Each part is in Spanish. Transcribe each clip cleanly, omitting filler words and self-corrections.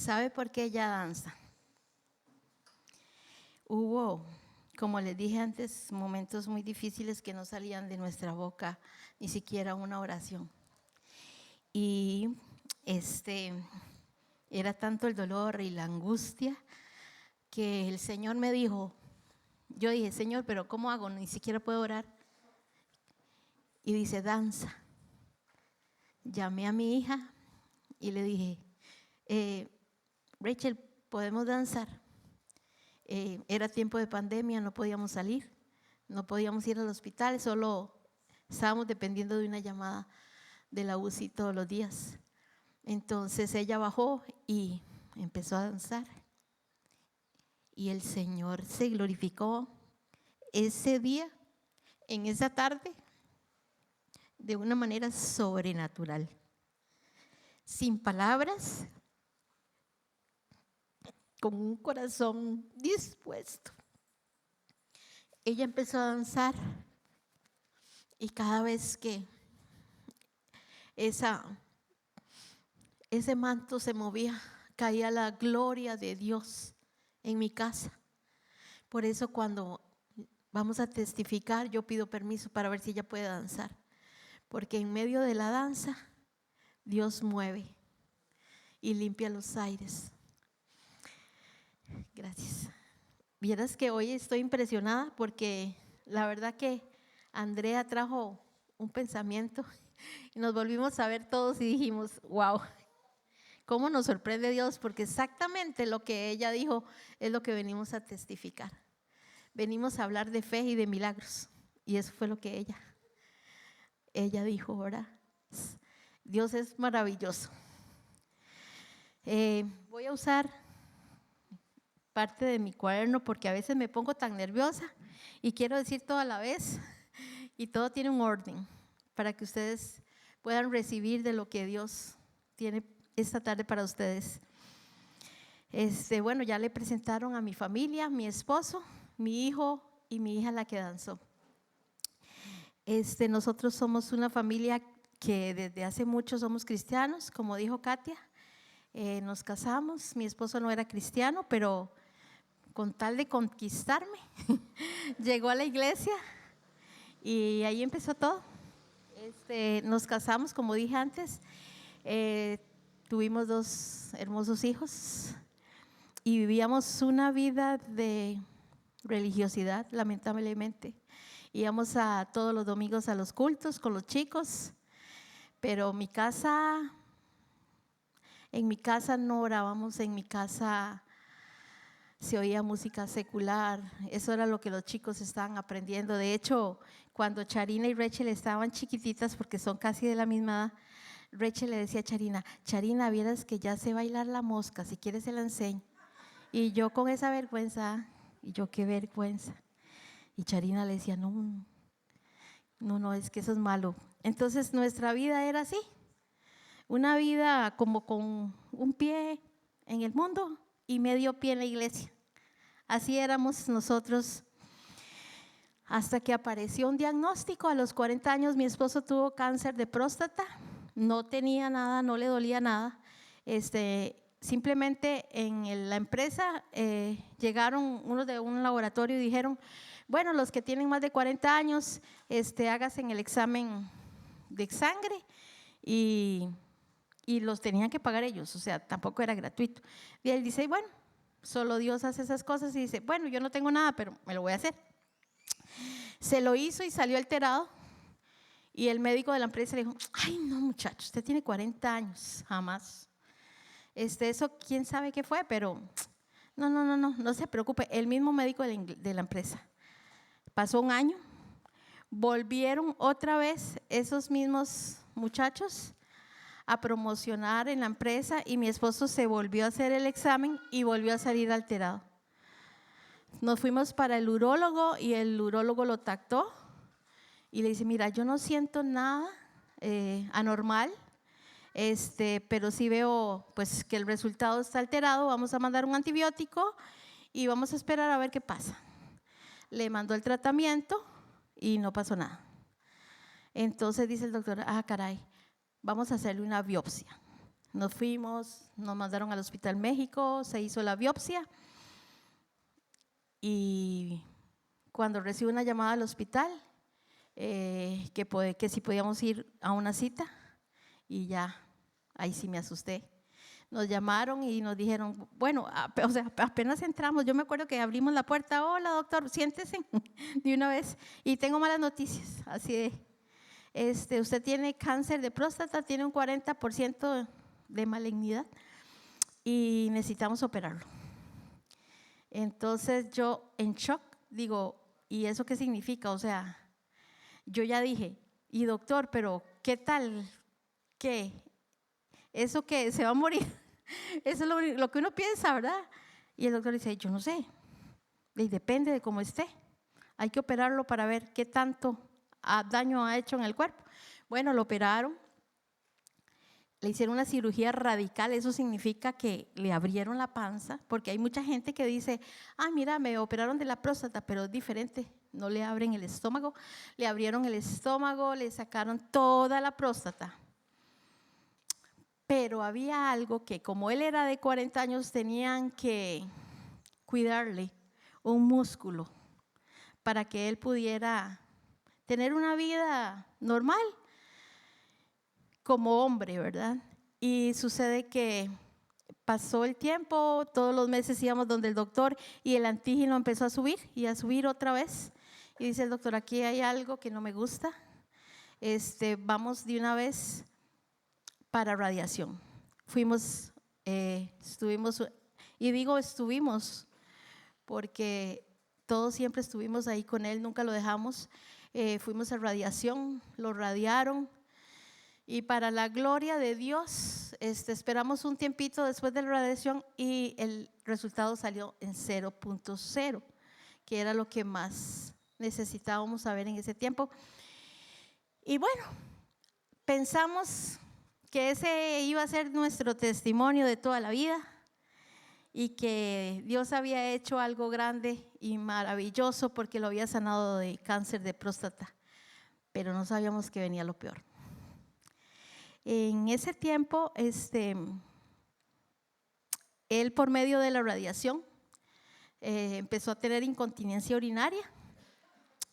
¿Sabe por qué ella danza? Hubo, como les dije antes, momentos muy difíciles que no salían de nuestra boca, ni siquiera una oración. Y era tanto el dolor y la angustia que el Señor me dijo, yo dije, Señor, pero ¿cómo hago? Ni siquiera puedo orar. Y dice, danza. Llamé a mi hija y le dije, Rachel, ¿podemos danzar? Era tiempo de pandemia, no podíamos salir, no podíamos ir al hospital, solo estábamos dependiendo de una llamada de la UCI todos los días. Entonces ella bajó y empezó a danzar y el Señor se glorificó ese día, en esa tarde, de una manera sobrenatural, sin palabras, con un corazón dispuesto. Ella empezó a danzar y cada vez que ese manto se movía, caía la gloria de Dios en mi casa. Por eso cuando vamos a testificar, yo pido permiso para ver si ella puede danzar, porque en medio de la danza Dios mueve y limpia los aires. Gracias. Vieras que hoy estoy impresionada porque la verdad que Andrea trajo un pensamiento y nos volvimos a ver todos y dijimos, wow, cómo nos sorprende Dios, porque exactamente lo que ella dijo es lo que venimos a testificar. Venimos a hablar de fe y de milagros y eso fue lo que ella dijo, ¿verdad? Dios es maravilloso. Voy a usar parte de mi cuaderno porque a veces me pongo tan nerviosa y quiero decir todo a la vez y todo tiene un orden para que ustedes puedan recibir de lo que Dios tiene esta tarde para ustedes. Bueno, ya le presentaron a mi familia, mi esposo, mi hijo y mi hija la que danzó. Nosotros somos una familia que desde hace mucho somos cristianos, como dijo Katia. Nos casamos, mi esposo no era cristiano, pero con tal de conquistarme, llegó a la iglesia y ahí empezó todo. Nos casamos, como dije antes, tuvimos 2 hermosos hijos y vivíamos una vida de religiosidad, lamentablemente. Íbamos todos los domingos a los cultos con los chicos, pero en mi casa no orábamos, en mi casa se oía música secular, eso era lo que los chicos estaban aprendiendo. De hecho, cuando Charina y Rachel estaban chiquititas, porque son casi de la misma edad, Rachel le decía a Charina, Charina, vieras que ya sé bailar la mosca, si quieres se la enseño. Y yo con esa vergüenza, y yo qué vergüenza. Y Charina le decía, no, es que eso es malo. Entonces nuestra vida era así, una vida como con un pie en el mundo y medio pie en la iglesia. Así éramos nosotros hasta que apareció un diagnóstico. A los 40 años mi esposo tuvo cáncer de próstata, no tenía nada, no le dolía nada. Simplemente en la empresa llegaron unos de un laboratorio y dijeron, bueno, los que tienen más de 40 años, háganse el examen de sangre y los tenían que pagar ellos, o sea, tampoco era gratuito. Y él dice, bueno, solo Dios hace esas cosas y dice, bueno, yo no tengo nada, pero me lo voy a hacer. Se lo hizo y salió alterado y el médico de la empresa le dijo, ay no muchacho, usted tiene 40 años, jamás. Eso quién sabe qué fue, pero no se preocupe. El mismo médico de la empresa. Pasó un año, volvieron otra vez esos mismos muchachos a promocionar en la empresa y mi esposo se volvió a hacer el examen y volvió a salir alterado. Nos fuimos para el urólogo y el urólogo lo tactó y le dice, mira, yo no siento nada anormal, pero sí veo pues que el resultado está alterado, vamos a mandar un antibiótico y vamos a esperar a ver qué pasa. Le mandó el tratamiento y no pasó nada. Entonces dice el doctor, caray, vamos a hacerle una biopsia. Nos fuimos, nos mandaron al Hospital México, se hizo la biopsia y cuando recibo una llamada al hospital, que si podíamos ir a una cita, y ya, ahí sí me asusté. Nos llamaron y nos dijeron, bueno, o sea, apenas entramos, yo me acuerdo que abrimos la puerta, hola doctor, siéntese de una vez, y tengo malas noticias, así de, usted tiene cáncer de próstata, tiene un 40% de malignidad y necesitamos operarlo. Entonces yo en shock digo, ¿y eso qué significa? O sea, yo ya dije, y doctor, pero ¿qué tal? ¿Qué? ¿Eso qué? ¿Se va a morir? Eso es lo que uno piensa, ¿verdad? Y el doctor dice, yo no sé, y depende de cómo esté. Hay que operarlo para ver qué tanto daño ha hecho en el cuerpo. Bueno, lo operaron, le hicieron una cirugía radical, eso significa que le abrieron la panza, porque hay mucha gente que dice, mira, me operaron de la próstata, pero es diferente, no le abren el estómago, le abrieron el estómago, le sacaron toda la próstata. Pero había algo que como él era de 40 años, tenían que cuidarle un músculo para que él pudiera tener una vida normal como hombre, ¿verdad? Y sucede que pasó el tiempo, todos los meses íbamos donde el doctor y el antígeno empezó a subir y a subir otra vez. Y dice el doctor, aquí hay algo que no me gusta, vamos de una vez para radiación. Fuimos, estuvimos, y digo estuvimos porque todos siempre estuvimos ahí con él, nunca lo dejamos. Fuimos a radiación, lo radiaron y para la gloria de Dios esperamos un tiempito después de la radiación y el resultado salió en 0.0, que era lo que más necesitábamos saber en ese tiempo. Y bueno, pensamos que ese iba a ser nuestro testimonio de toda la vida y que Dios había hecho algo grande y maravilloso porque lo había sanado de cáncer de próstata, pero no sabíamos que venía lo peor. En ese tiempo, él por medio de la radiación empezó a tener incontinencia urinaria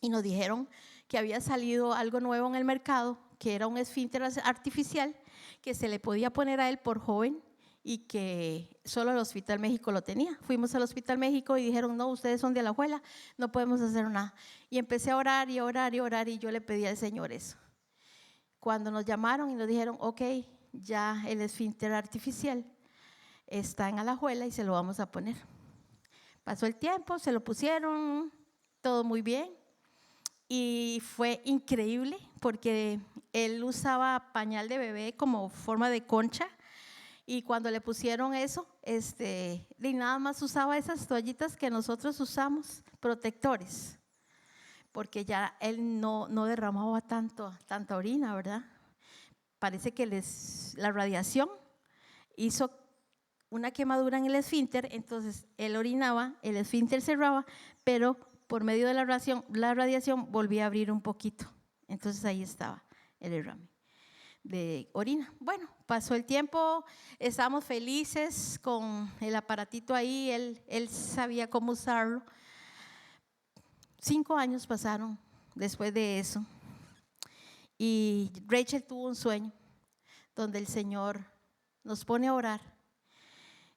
y nos dijeron que había salido algo nuevo en el mercado, que era un esfínter artificial que se le podía poner a él por joven y que solo el Hospital México lo tenía. Fuimos al Hospital México y dijeron, no, ustedes son de Alajuela, no podemos hacer nada. Y empecé a orar y orar y orar y yo le pedí al Señor eso. Cuando nos llamaron y nos dijeron, ok, ya el esfínter artificial está en Alajuela y se lo vamos a poner. Pasó el tiempo, se lo pusieron, todo muy bien. Y fue increíble porque él usaba pañal de bebé como forma de concha y cuando le pusieron eso, y nada más usaba esas toallitas que nosotros usamos, protectores, porque ya él no derramaba tanta orina, ¿verdad? Parece que la radiación hizo una quemadura en el esfínter, entonces él orinaba, el esfínter cerraba, pero por medio de la radiación volvía a abrir un poquito. Entonces ahí estaba el derrame de orina. Bueno, pasó el tiempo, estábamos felices con el aparatito ahí, él sabía cómo usarlo. 5 años pasaron después de eso y Rachel tuvo un sueño donde el Señor nos pone a orar.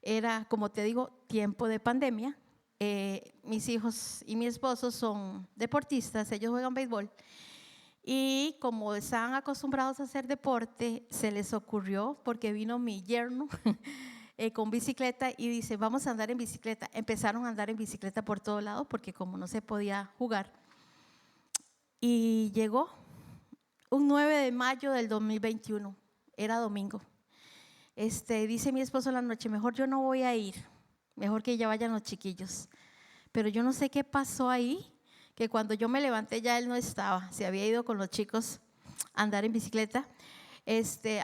Era, como te digo, tiempo de pandemia. Mis hijos y mi esposo son deportistas, ellos juegan béisbol y como estaban acostumbrados a hacer deporte, se les ocurrió, porque vino mi yerno con bicicleta y dice, vamos a andar en bicicleta. Empezaron a andar en bicicleta por todo lado porque como no se podía jugar. Y llegó un 9 de mayo del 2021, era domingo. Dice mi esposo en la noche, mejor yo no voy a ir, mejor que ya vayan los chiquillos. Pero yo no sé qué pasó ahí, que cuando yo me levanté ya él no estaba, se había ido con los chicos a andar en bicicleta.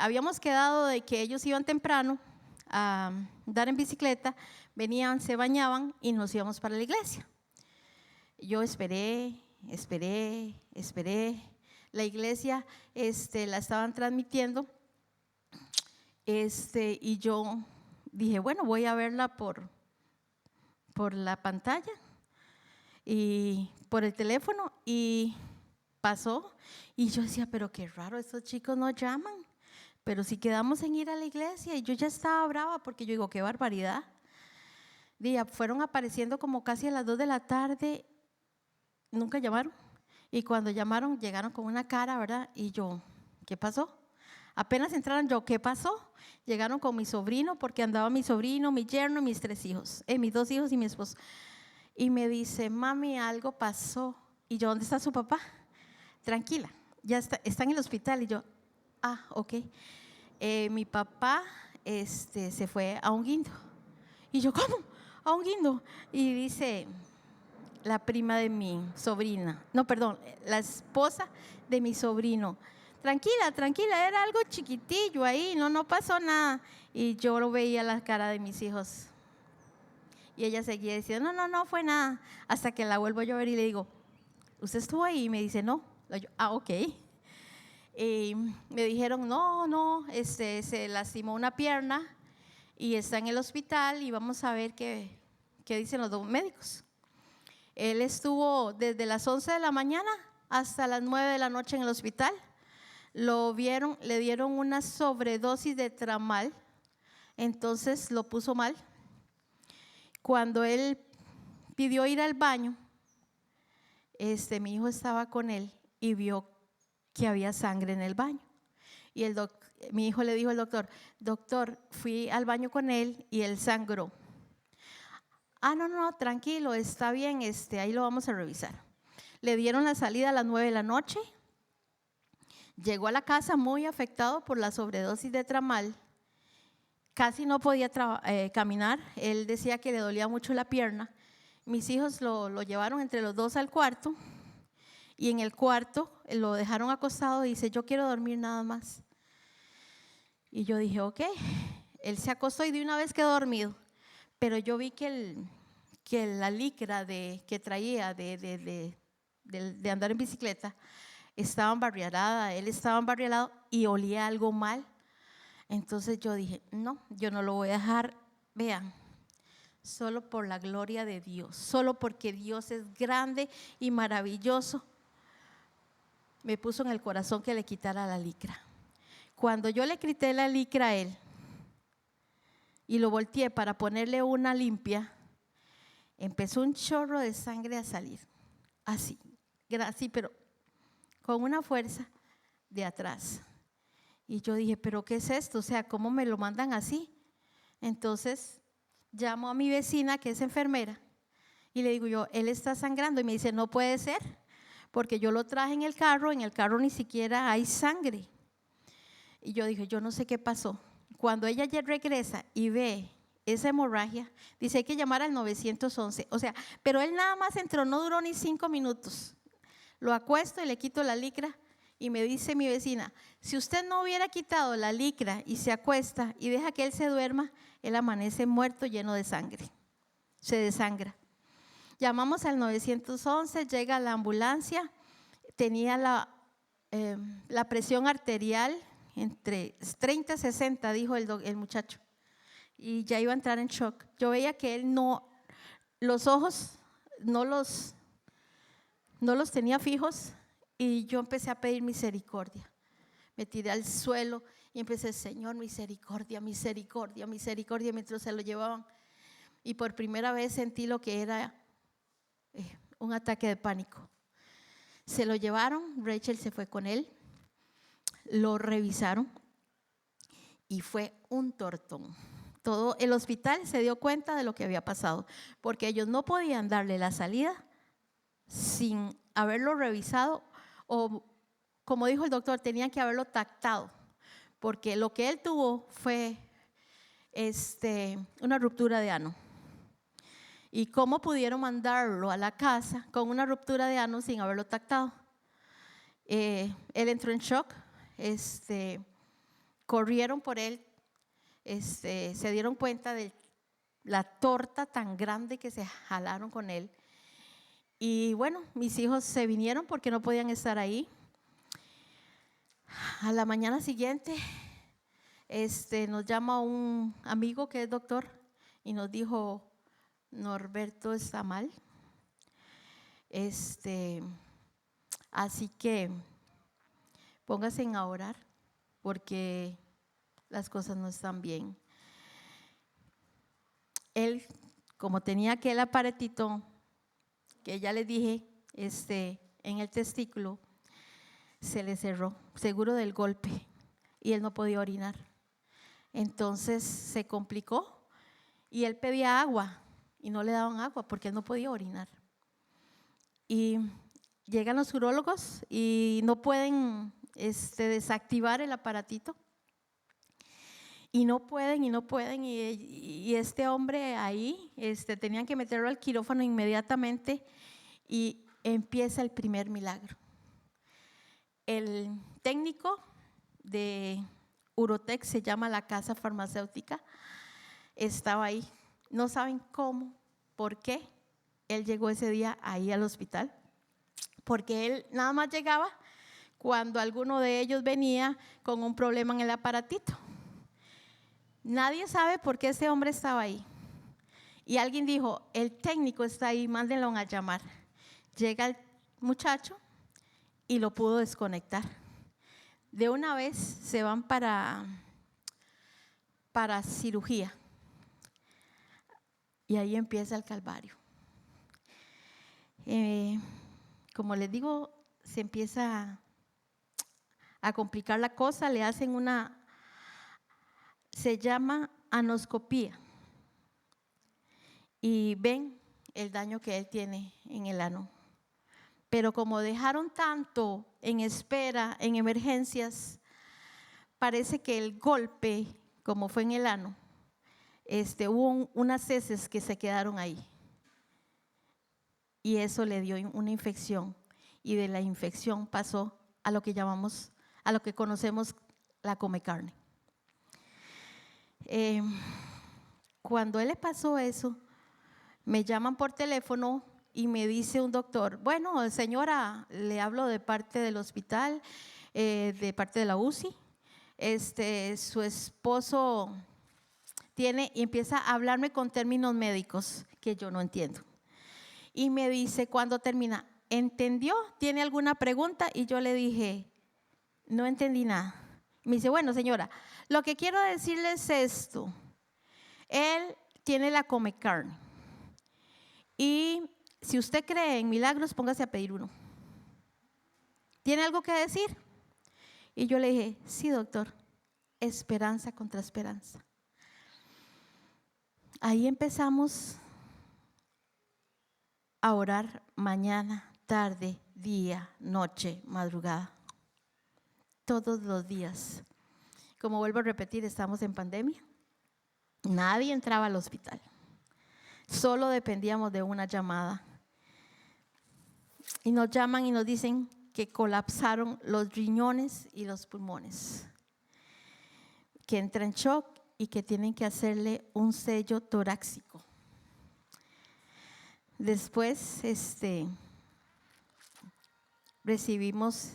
Habíamos quedado de que ellos iban temprano a andar en bicicleta, venían, se bañaban y nos íbamos para la iglesia. Yo esperé. La iglesia la estaban transmitiendo Y yo dije, bueno, voy a verla por la pantalla y por el teléfono, y pasó. Y yo decía, pero qué raro, estos chicos no llaman, pero si quedamos en ir a la iglesia. Y yo ya estaba brava porque yo digo, qué barbaridad. Fueron apareciendo como casi a las 2 de la tarde, nunca llamaron. Y cuando llamaron, llegaron con una cara, ¿verdad? Y yo, ¿qué pasó? Apenas entraron, yo, ¿qué pasó? Llegaron con mi sobrino, porque andaba mi sobrino, mi yerno y mis 3 hijos, mis 2 hijos y mi esposo. Y me dice, mami, algo pasó. Y yo, ¿dónde está su papá? Tranquila, ya está en el hospital. Y yo, ok. Mi papá se fue a un guindo. Y yo, ¿cómo? ¿A un guindo? Y dice la prima de mi sobrina, no, perdón, la esposa de mi sobrino, tranquila, tranquila, era algo chiquitillo ahí, no pasó nada. Y yo lo veía la cara de mis hijos. Y ella seguía diciendo, no fue nada. Hasta que la vuelvo yo a ver y le digo, ¿usted estuvo ahí? Y me dice, no. Yo, ok. Y me dijeron, no, se lastimó una pierna y está en el hospital y vamos a ver qué dicen los 2 médicos. Él estuvo desde las 11 de la mañana hasta las 9 de la noche en el hospital. Lo vieron, le dieron una sobredosis de tramal, entonces lo puso mal. Cuando él pidió ir al baño, mi hijo estaba con él y vio que había sangre en el baño. Y mi hijo le dijo al doctor, fui al baño con él y él sangró. No, tranquilo, está bien, ahí lo vamos a revisar. Le dieron la salida a las 9 de la noche. Llegó a la casa muy afectado por la sobredosis de tramal. Casi no podía caminar. Él decía que le dolía mucho la pierna. Mis hijos lo llevaron entre los 2 al cuarto. Y en el cuarto lo dejaron acostado y dice, yo quiero dormir nada más. Y yo dije, ok. Él se acostó y de una vez quedó dormido. Pero yo vi que la licra que traía de andar en bicicleta estaba embarriada, él estaba embarriado y olía algo mal. Entonces yo dije, no, yo no lo voy a dejar. Vean, solo por la gloria de Dios, solo porque Dios es grande y maravilloso, me puso en el corazón que le quitara la licra. Cuando yo le quité la licra a él y lo volteé para ponerle una limpia, empezó un chorro de sangre a salir, así, pero con una fuerza de atrás. Y yo dije, ¿pero qué es esto? O sea, ¿cómo me lo mandan así? Entonces llamo a mi vecina que es enfermera y le digo yo, él está sangrando. Y me dice, no puede ser, porque yo lo traje en el carro ni siquiera hay sangre. Y yo dije, yo no sé qué pasó. Cuando ella ya regresa y ve esa hemorragia, dice, hay que llamar al 911. O sea, pero él nada más entró, no duró ni 5 minutos. Lo acuesto y le quito la licra y me dice mi vecina, si usted no hubiera quitado la licra y se acuesta y deja que él se duerma, él amanece muerto, lleno de sangre, se desangra. Llamamos al 911, llega la ambulancia, tenía la presión arterial entre 30 y 60, dijo el muchacho, y ya iba a entrar en shock. Yo veía que él los ojos no los tenía fijos, y yo empecé a pedir misericordia. Me tiré al suelo y empecé, Señor, misericordia, misericordia, misericordia, mientras se lo llevaban. Y por primera vez sentí lo que era un ataque de pánico. Se lo llevaron, Rachel se fue con él, lo revisaron y fue un tortón. Todo el hospital se dio cuenta de lo que había pasado, porque ellos no podían darle la salida sin haberlo revisado, o como dijo el doctor, tenían que haberlo tactado, porque lo que él tuvo fue una ruptura de ano. ¿Y cómo pudieron mandarlo a la casa con una ruptura de ano sin haberlo tactado? Él entró en shock, corrieron por él, se dieron cuenta de la torta tan grande que se jalaron con él. Y bueno, mis hijos se vinieron porque no podían estar ahí. A la mañana siguiente, nos llama un amigo que es doctor y nos dijo, Norberto está mal. Así que póngase a orar porque las cosas no están bien. Él, como tenía aquel aparatito que ya les dije, en el testículo, se le cerró, seguro del golpe, y él no podía orinar. Entonces se complicó y él pedía agua y no le daban agua porque él no podía orinar. Y llegan los urólogos y no pueden desactivar el aparatito. Y no pueden, y este hombre ahí, tenían que meterlo al quirófano inmediatamente y empieza el primer milagro. El técnico de Urotec, se llama la casa farmacéutica, estaba ahí. No saben cómo, por qué él llegó ese día ahí al hospital, porque él nada más llegaba cuando alguno de ellos venía con un problema en el aparatito. Nadie sabe por qué ese hombre estaba ahí. Y alguien dijo, el técnico está ahí, mándenlo a llamar. Llega el muchacho y lo pudo desconectar. De una vez se van para cirugía. Y ahí empieza el calvario. Como les digo, se empieza a complicar la cosa, le hacen se llama anoscopía, y ven el daño que él tiene en el ano. Pero como dejaron tanto en espera, en emergencias, parece que el golpe, como fue en el ano, hubo unas heces que se quedaron ahí. Y eso le dio una infección. Y de la infección pasó a lo que llamamos, a lo que conocemos, la come carne. Cuando él le pasó eso, me llaman por teléfono y me dice un doctor, bueno, señora, le hablo de parte del hospital, de parte de la UCI, su esposo tiene, y empieza a hablarme con términos médicos que yo no entiendo. Y me dice cuando termina, ¿entendió? ¿Tiene alguna pregunta? Y yo le dije, no entendí nada. Me dice, bueno, señora, lo que quiero decirles es esto. Él tiene la come carne. Y si usted cree en milagros, póngase a pedir uno. ¿Tiene algo que decir? Y yo le dije, sí, doctor, esperanza contra esperanza. Ahí empezamos a orar mañana, tarde, día, noche, madrugada. Todos los días. Como vuelvo a repetir, estamos en pandemia. Nadie entraba al hospital. Solo dependíamos de una llamada. Y nos llaman y nos dicen que colapsaron los riñones y los pulmones, que entra en shock y que tienen que hacerle un sello torácico. Después recibimos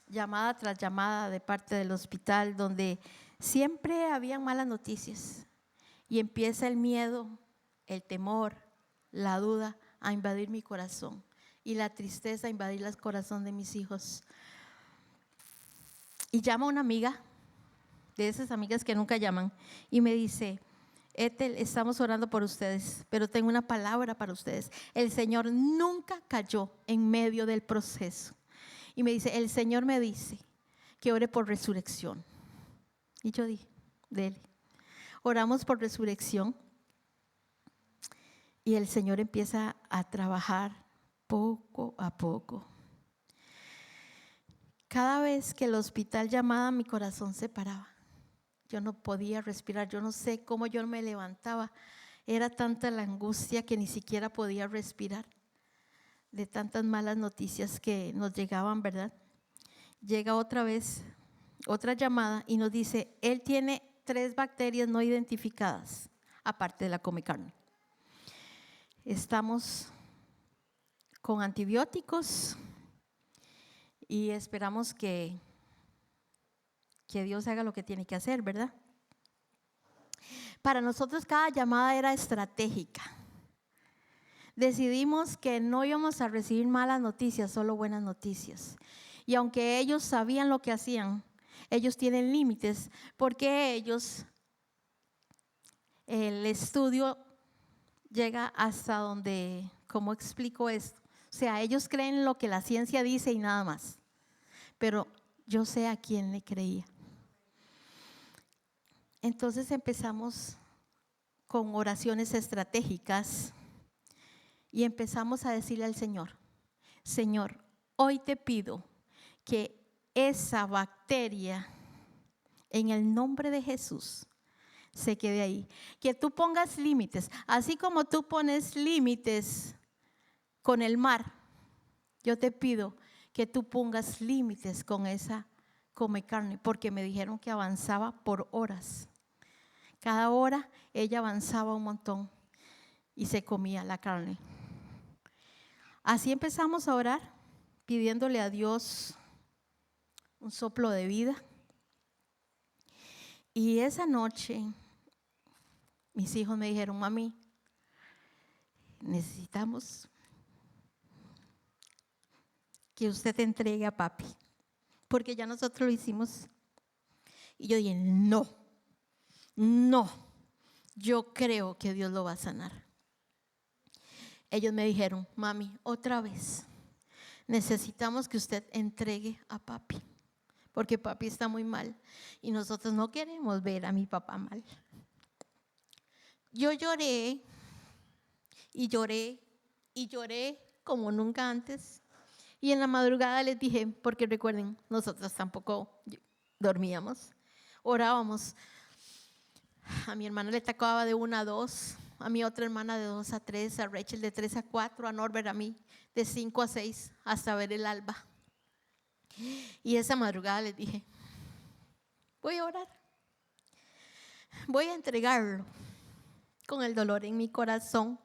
llamada tras llamada de parte del hospital, donde siempre habían malas noticias, y empieza el miedo, el temor, la duda a invadir mi corazón, y la tristeza a invadir el corazón de mis hijos. Y llama una amiga, de esas amigas que nunca llaman, y me dice, Ethel, estamos orando por ustedes, pero tengo una palabra para ustedes. El Señor nunca cayó en medio del proceso. Y me dice, el Señor me dice que ore por resurrección. Y yo dije, dele. Oramos por resurrección. Y el Señor empieza a trabajar poco a poco. Cada vez que el hospital llamaba, mi corazón se paraba. Yo no podía respirar, yo no sé cómo yo me levantaba. Era tanta la angustia que ni siquiera podía respirar, de tantas malas noticias que nos llegaban, ¿verdad? Llega otra vez, otra llamada y nos dice, él tiene 3 bacterias no identificadas, aparte de la come carne. Estamos con antibióticos y esperamos que que Dios haga lo que tiene que hacer, ¿verdad? Para nosotros cada llamada era estratégica. Decidimos que no íbamos a recibir malas noticias, solo buenas noticias. Y aunque ellos sabían lo que hacían, ellos tienen límites, porque el estudio llega hasta donde, ¿cómo explico esto? O sea, ellos creen lo que la ciencia dice y nada más. Pero yo sé a quién le creía. Entonces empezamos con oraciones estratégicas y empezamos a decirle al Señor: Señor, hoy te pido que esa bacteria, en el nombre de Jesús, se quede ahí. Que tú pongas límites, así como tú pones límites con el mar. Yo te pido que tú pongas límites con esa come carne, porque me dijeron que avanzaba por horas. Cada hora ella avanzaba un montón y se comía la carne. Así empezamos a orar, pidiéndole a Dios un soplo de vida. Y esa noche mis hijos me dijeron: mami, necesitamos que usted te entregue a papi, porque ya nosotros lo hicimos. Y yo dije: no, yo creo que Dios lo va a sanar. Ellos me dijeron: mami, otra vez necesitamos que usted entregue a papi, porque papi está muy mal y nosotros no queremos ver a mi papá mal. Yo lloré y lloré y lloré como nunca antes. Y en la madrugada les dije, porque recuerden, nosotros tampoco dormíamos, orábamos. A mi hermana le tocaba de 1 a 2, a mi otra hermana de 2 a 3, a Rachel de 3 a 4, a Norbert, a mí de 5 a 6, hasta ver el alba. Y esa madrugada les dije: voy a orar, voy a entregarlo con el dolor en mi corazón.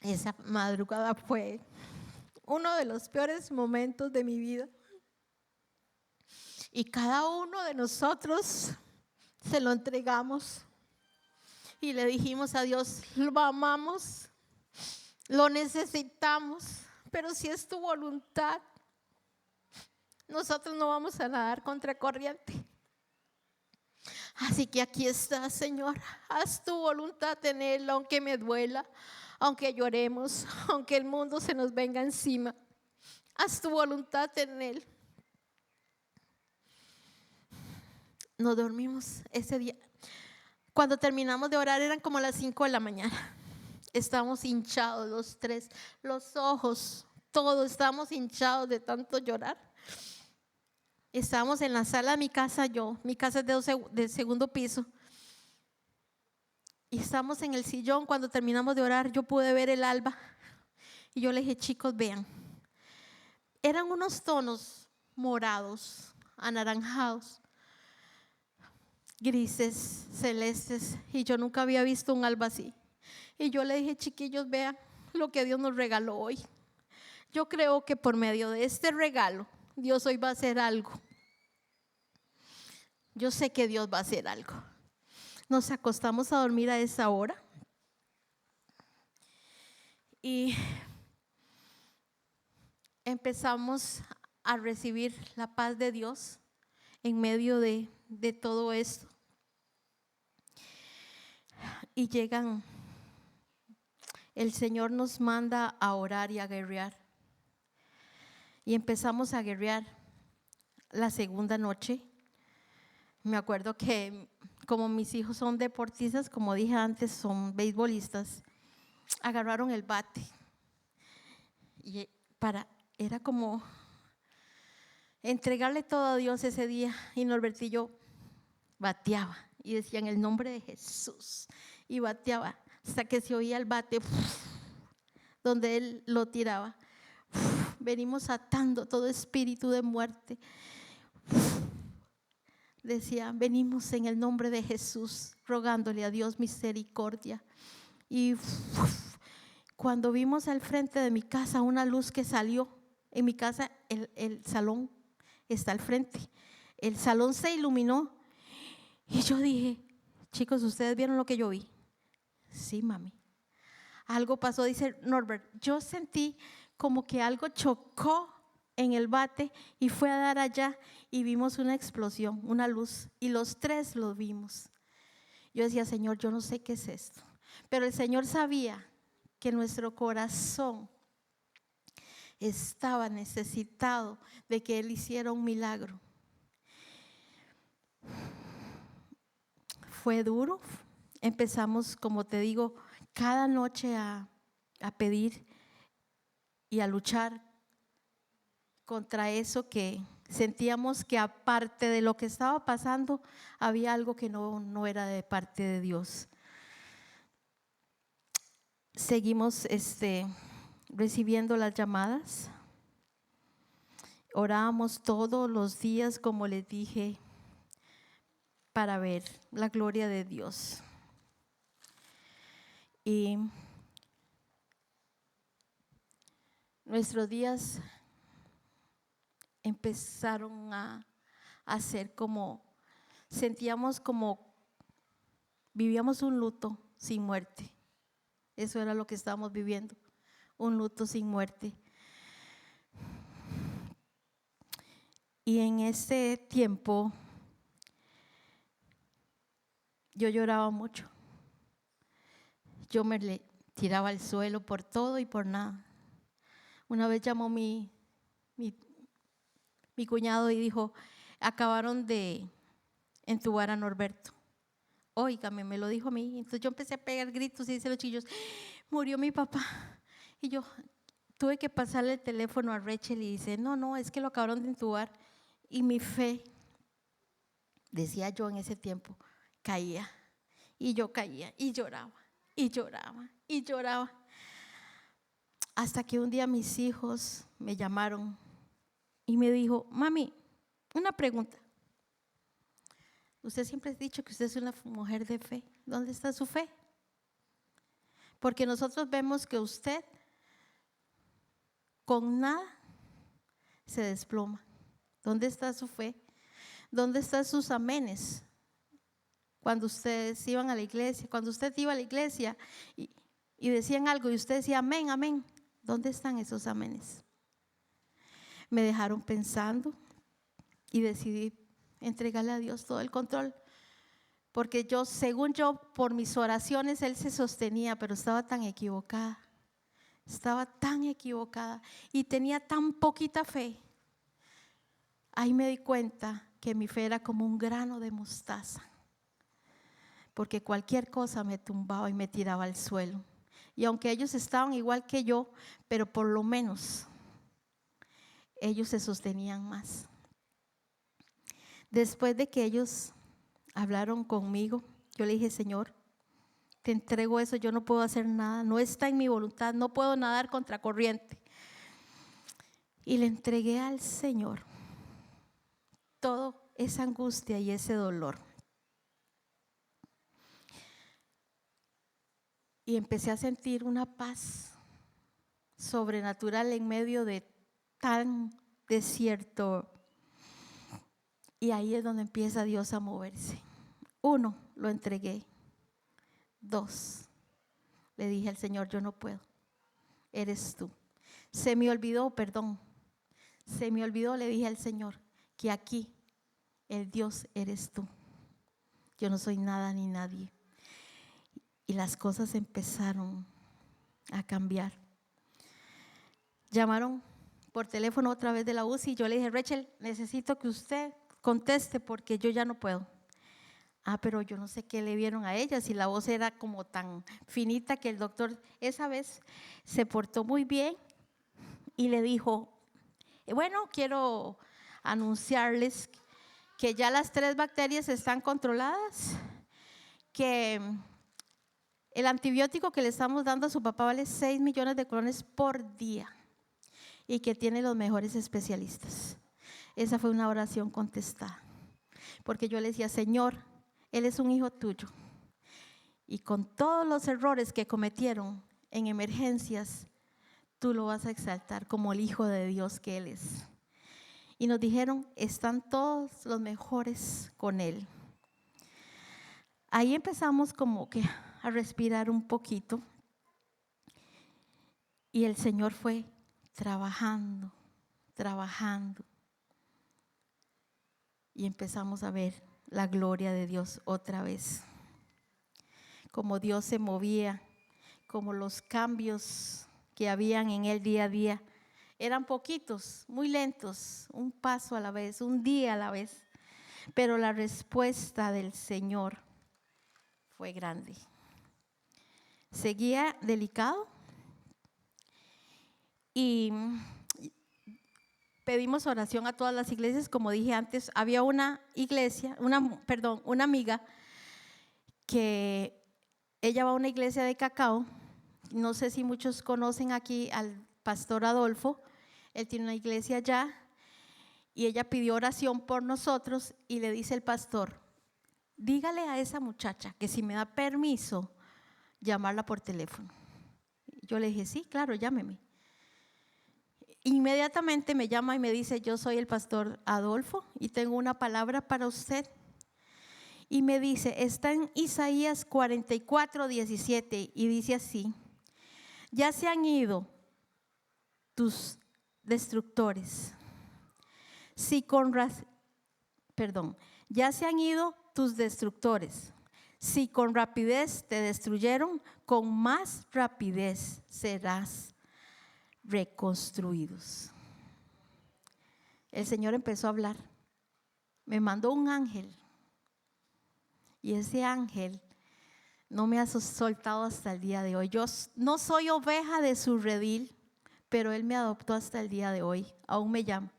Esa madrugada fue uno de los peores momentos de mi vida. Y cada uno de nosotros se lo entregamos y le dijimos a Dios: lo amamos, lo necesitamos, pero si es tu voluntad, nosotros no vamos a nadar contra corriente. Así que aquí está, Señor, haz tu voluntad en él, aunque me duela, aunque lloremos, aunque el mundo se nos venga encima. Haz tu voluntad en él. Nos dormimos ese día. Cuando terminamos de orar eran como las 5 de la mañana. Estábamos hinchados los tres, los ojos, todos estábamos hinchados de tanto llorar. Estábamos en la sala de mi casa, mi casa es de segundo piso. Y estábamos en el sillón. Cuando terminamos de orar, yo pude ver el alba. Y yo le dije: chicos, vean. Eran unos tonos morados, anaranjados, grises, celestes. Y yo nunca había visto un alba así. Y yo le dije: chiquillos, vean lo que Dios nos regaló hoy. Yo creo que por medio de este regalo, Dios hoy va a hacer algo. Yo sé que Dios va a hacer algo. Nos acostamos a dormir a esa hora. Y empezamos a recibir la paz de Dios en medio de todo esto. Y el Señor nos manda a orar y a guerrear. Y empezamos a guerrear la segunda noche. Me acuerdo que como mis hijos son deportistas, como dije antes, son beisbolistas, agarraron el bate. Y era como entregarle todo a Dios ese día. Y Norberto y yo bateaba y decía: en el nombre de Jesús. Y bateaba hasta que se oía el bate donde él lo tiraba. Venimos atando todo espíritu de muerte. Decía: venimos en el nombre de Jesús, rogándole a Dios misericordia. Y cuando vimos al frente de mi casa una luz que salió, en mi casa el salón está al frente. El salón se iluminó y yo dije, chicos, ¿ustedes vieron lo que yo vi? Sí, mami. Algo pasó, dice Norbert. Yo sentí como que algo chocó en el bate y fue a dar allá y vimos una explosión, una luz, y los tres lo vimos. Yo decía, Señor, yo no sé qué es esto, pero el Señor sabía que nuestro corazón estaba necesitado de que Él hiciera un milagro. Fue duro. Empezamos, como te digo, cada noche a pedir y a luchar contra eso que sentíamos que aparte de lo que estaba pasando, había algo que no era de parte de Dios. Seguimos recibiendo las llamadas. Orábamos todos los días, como les dije, para ver la gloria de Dios. Y nuestros días empezaron a ser como, sentíamos como, vivíamos un luto sin muerte. Eso era lo que estábamos viviendo, un luto sin muerte. Y en ese tiempo yo lloraba mucho. Yo me tiraba al suelo por todo y por nada. Una vez llamó mi cuñado y dijo, acabaron de entubar a Norberto. Óigame, me lo dijo a mí. Entonces yo empecé a pegar gritos y dice los chillos, murió mi papá. Y yo tuve que pasarle el teléfono a Rachel y dice, no, es que lo acabaron de entubar. Y mi fe, decía yo en ese tiempo, caía. Y yo caía y lloraba, y lloraba, y lloraba. Hasta que un día mis hijos me llamaron y me dijo, mami, una pregunta. Usted siempre ha dicho que usted es una mujer de fe. ¿Dónde está su fe? Porque nosotros vemos que usted con nada se desploma. ¿Dónde está su fe? ¿Dónde están sus amenes? Cuando ustedes iban a la iglesia, cuando usted iba a la iglesia y decían algo y usted decía amén, amén. ¿Dónde están esos amenes? Me dejaron pensando y decidí entregarle a Dios todo el control. Porque yo, según yo, por mis oraciones Él se sostenía, pero estaba tan equivocada. Estaba tan equivocada y tenía tan poquita fe. Ahí me di cuenta que mi fe era como un grano de mostaza. Porque cualquier cosa me tumbaba y me tiraba al suelo. Y aunque ellos estaban igual que yo, pero por lo menos ellos se sostenían más. Después de que ellos hablaron conmigo, yo le dije, Señor, te entrego eso, yo no puedo hacer nada, no está en mi voluntad, no puedo nadar contra corriente. Y le entregué al Señor toda esa angustia y ese dolor. Y empecé a sentir una paz sobrenatural en medio de tan desierto. Y ahí es donde empieza Dios a moverse. 1, lo entregué. 2, le dije al Señor, yo no puedo, eres tú. Se me olvidó, le dije al Señor, que aquí el Dios eres tú. Yo no soy nada ni nadie. Y las cosas empezaron a cambiar. Llamaron por teléfono otra vez de la UCI y yo le dije, Rachel, necesito que usted conteste porque yo ya no puedo. Pero yo no sé qué le vieron a ella, si la voz era como tan finita que el doctor esa vez se portó muy bien y le dijo, bueno, quiero anunciarles que ya las 3 bacterias están controladas, que el antibiótico que le estamos dando a su papá vale 6 millones de colones por día y que tiene los mejores especialistas. Esa fue una oración contestada, porque yo le decía, Señor, Él es un hijo tuyo y con todos los errores que cometieron en emergencias, tú lo vas a exaltar como el hijo de Dios que Él es. y nos dijeron, están todos los mejores con él. Ahí empezamos como que a respirar un poquito y el Señor fue trabajando y empezamos a ver la gloria de Dios otra vez, como Dios se movía, como los cambios que habían en él día a día eran poquitos, muy lentos, un paso a la vez, un día a la vez, pero la respuesta del Señor fue grande. Seguía delicado y pedimos oración a todas las iglesias. Como dije antes, había una amiga que ella va a una iglesia de Cacao. No sé si muchos conocen aquí al pastor Adolfo. Él tiene una iglesia allá y ella pidió oración por nosotros y le dice el pastor, dígale a esa muchacha que si me da permiso llamarla por teléfono. Yo le dije, sí, claro, llámeme. Inmediatamente me llama y me dice, yo soy el pastor Adolfo y tengo una palabra para usted. Y me dice, está en Isaías 44:17 y dice así, ya se han ido tus destructores. Ya se han ido tus destructores. Si con rapidez te destruyeron, con más rapidez serás reconstruidos. El Señor empezó a hablar, me mandó un ángel y ese ángel no me ha soltado hasta el día de hoy. Yo no soy oveja de su redil, pero Él me adoptó hasta el día de hoy, aún me llama.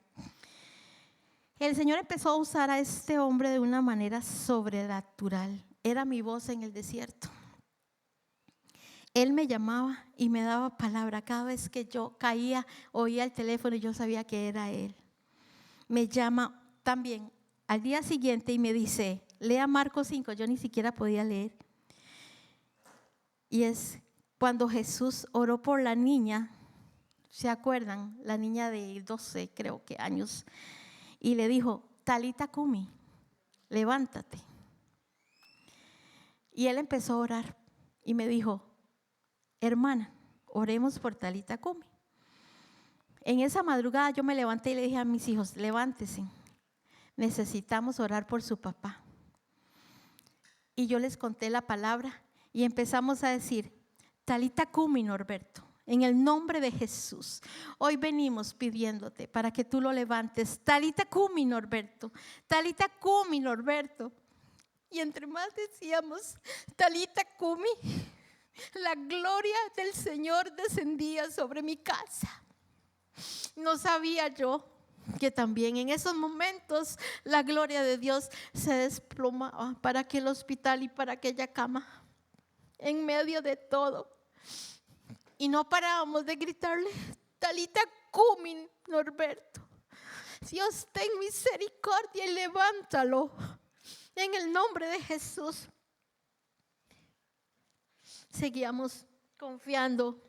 El Señor empezó a usar a este hombre de una manera sobrenatural. Era mi voz en el desierto. Él me llamaba y me daba palabra. Cada vez que yo caía, oía el teléfono y yo sabía que era Él. Me llama también al día siguiente y me dice, lea Marcos 5. Yo ni siquiera podía leer. Y es cuando Jesús oró por la niña, ¿se acuerdan? La niña de 12, creo que años. Y le dijo, Talita Cumi, levántate. Y él empezó a orar y me dijo, hermana, oremos por Talita Cumi. En esa madrugada yo me levanté y le dije a mis hijos, levántense, necesitamos orar por su papá. Y yo les conté la palabra y empezamos a decir, Talita Cumi, Norberto, en el nombre de Jesús, hoy venimos pidiéndote para que tú lo levantes. Talita Cumi, Norberto, Talita Cumi, Norberto. Y entre más decíamos, Talita Cumi, la gloria del Señor descendía sobre mi casa. No sabía yo que también en esos momentos la gloria de Dios se desplomaba para aquel hospital y para aquella cama, en medio de todo. Y no parábamos de gritarle, Talita Cumi, Norberto, Dios ten misericordia y levántalo en el nombre de Jesús. Seguíamos confiando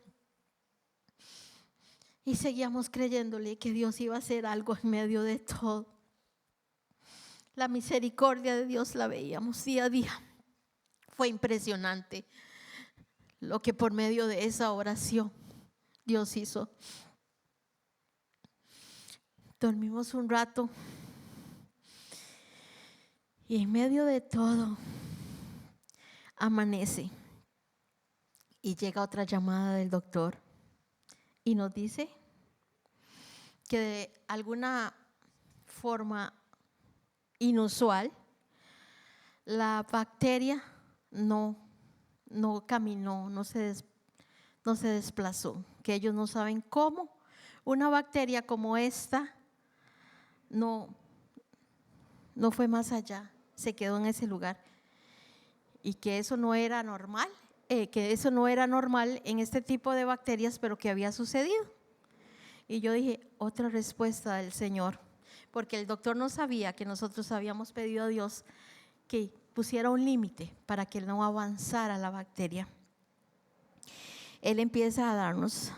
y seguíamos creyéndole que Dios iba a hacer algo en medio de todo. La misericordia de Dios la veíamos día a día. Fue impresionante lo que por medio de esa oración Dios hizo. Dormimos un rato y en medio de todo amanece y llega otra llamada del doctor y nos dice que de alguna forma inusual la bacteria no caminó, no se desplazó, que ellos no saben cómo una bacteria como esta no fue más allá, se quedó en ese lugar y que eso no era normal, en este tipo de bacterias, pero que había sucedido. Y yo dije, otra respuesta del Señor, porque el doctor no sabía que nosotros habíamos pedido a Dios que pusiera un límite para que no avanzara la bacteria. Él empieza a darnos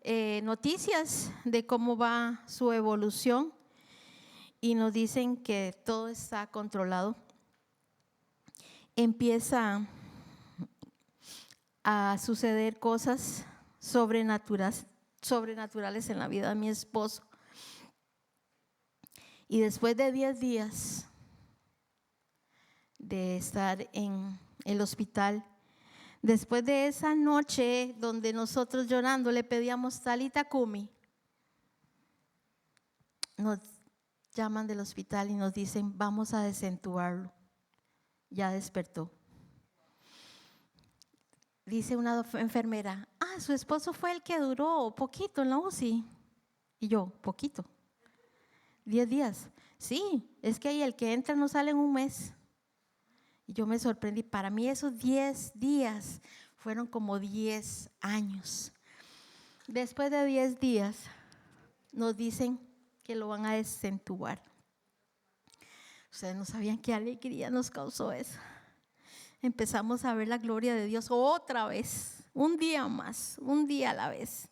noticias de cómo va su evolución y nos dicen que todo está controlado. Empieza a suceder cosas sobrenaturales en la vida de mi esposo. Y después de 10 días de estar en el hospital, después de esa noche donde nosotros llorando le pedíamos Talita Kumi, nos llaman del hospital y nos dicen: vamos a desentubarlo, ya despertó. Dice una enfermera: su esposo fue el que duró poquito en la UCI. Y yo: poquito, 10 días. Sí, es que ahí el que entra no sale en un mes. Y yo me sorprendí. Para mí esos 10 días fueron como 10 años. Después de 10 días nos dicen que lo van a desentubar. Ustedes no sabían qué alegría nos causó eso. Empezamos a ver la gloria de Dios otra vez, un día más, un día a la vez.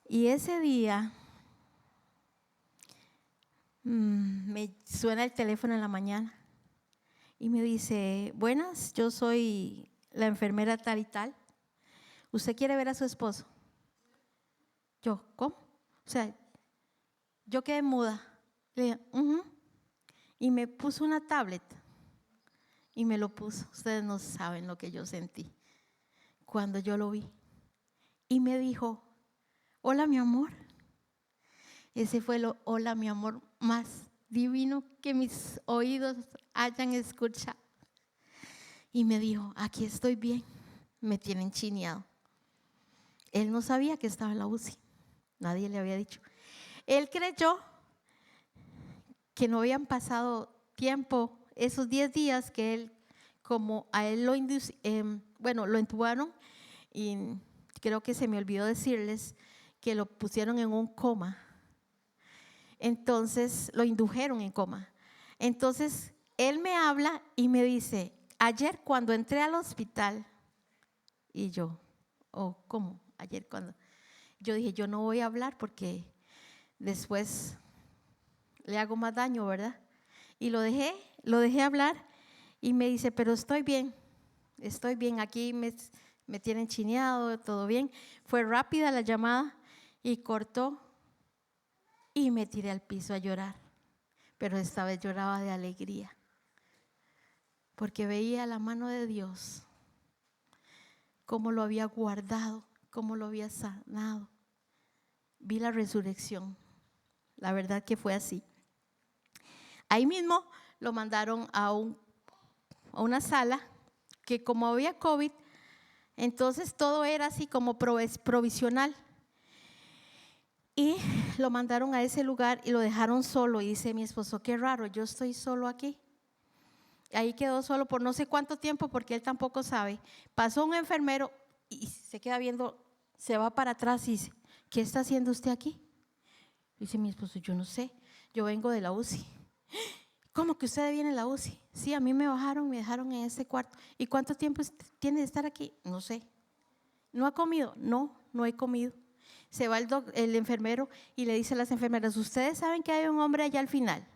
Y ese día me suena el teléfono en la mañana y me dice: buenas, yo soy la enfermera tal y tal. ¿Usted quiere ver a su esposo? Yo: ¿cómo? O sea, yo quedé muda. Le dije: y me puso una tablet y me lo puso. Ustedes no saben lo que yo sentí cuando yo lo vi. Y me dijo: hola mi amor. Ese fue el hola mi amor más divino que mis oídos hayan escuchado. Y me dijo: aquí estoy bien, me tienen chineado. Él no sabía que estaba en la UCI, nadie le había dicho. Él creyó que no habían pasado tiempo, esos 10 días que él, como a él lo intubaron, y creo que se me olvidó decirles que lo pusieron en un coma. Entonces lo indujeron en coma. Entonces él me habla y me dice: ayer cuando entré al hospital. Y yo: ¿cómo? Ayer cuando. Yo dije: yo no voy a hablar porque después le hago más daño, ¿verdad? Y lo dejé hablar y me dice: pero estoy bien, aquí me tienen chineado, todo bien. Fue rápida la llamada y cortó y me tiré al piso a llorar, pero esta vez lloraba de alegría porque veía la mano de Dios, cómo lo había guardado, cómo lo había sanado. Vi la resurrección, la verdad que fue así. Ahí mismo lo mandaron a una sala que, como había COVID, entonces todo era así como provisional. Y lo mandaron a ese lugar y lo dejaron solo. Y dice mi esposo: qué raro, yo estoy solo aquí. Ahí quedó solo por no sé cuánto tiempo, porque él tampoco sabe. Pasó un enfermero y se queda viendo, se va para atrás y dice: ¿qué está haciendo usted aquí? Dice mi esposo: yo no sé, yo vengo de la UCI. ¿Cómo que usted viene de la UCI? Sí, a mí me dejaron en ese cuarto. ¿Y cuánto tiempo tiene de estar aquí? No sé. ¿No ha comido? No he comido. Se va el enfermero y le dice a las enfermeras: ¿ustedes saben que hay un hombre allá al final?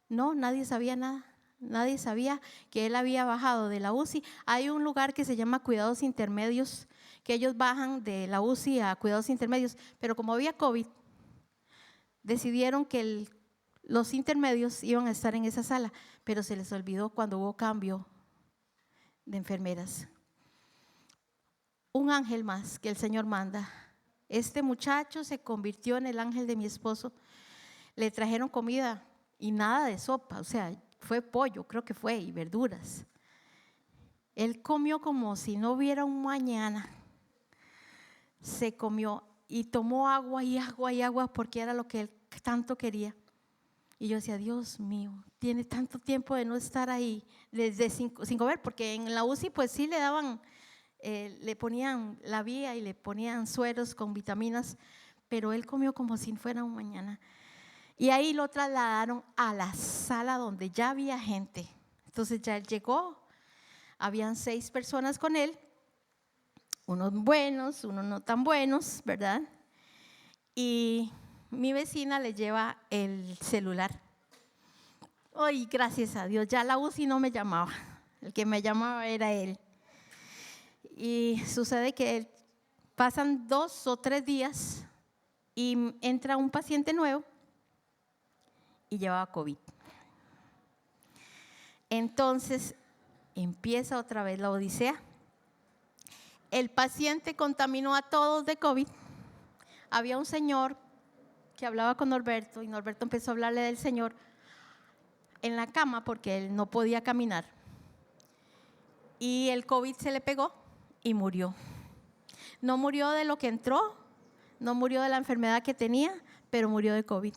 No, nadie sabía nada. Nadie sabía que él había bajado de la UCI. Hay un lugar que se llama cuidados intermedios, que ellos bajan de la UCI a cuidados intermedios, pero como había COVID, decidieron que los intermedios iban a estar en esa sala, pero se les olvidó cuando hubo cambio de enfermeras. Un ángel más que el Señor manda. Este muchacho se convirtió en el ángel de mi esposo. Le trajeron comida y nada de sopa, o sea, fue pollo, creo que fue, y verduras. Él comió como si no hubiera un mañana. Se comió y tomó agua y agua y agua porque era lo que él tanto quería. Y yo decía: Dios mío, tiene tanto tiempo de no estar ahí desde sin comer, porque en la UCI pues sí le daban, le ponían la vía y le ponían sueros con vitaminas, pero él comió como si fuera un mañana. Y ahí lo trasladaron a la sala donde ya había gente. Entonces ya él llegó, habían 6 personas con él, unos buenos, unos no tan buenos, ¿verdad? Y mi vecina le lleva el celular. Ay, gracias a Dios, ya la UCI no me llamaba, el que me llamaba era él. Y sucede que pasan 2 o 3 días y entra un paciente nuevo y llevaba COVID. Entonces empieza otra vez la odisea. El paciente contaminó a todos de COVID. Había un señor que hablaba con Norberto y Norberto empezó a hablarle del Señor en la cama porque él no podía caminar. Y el COVID se le pegó y murió. No murió de lo que entró, no murió de la enfermedad que tenía, pero murió de COVID.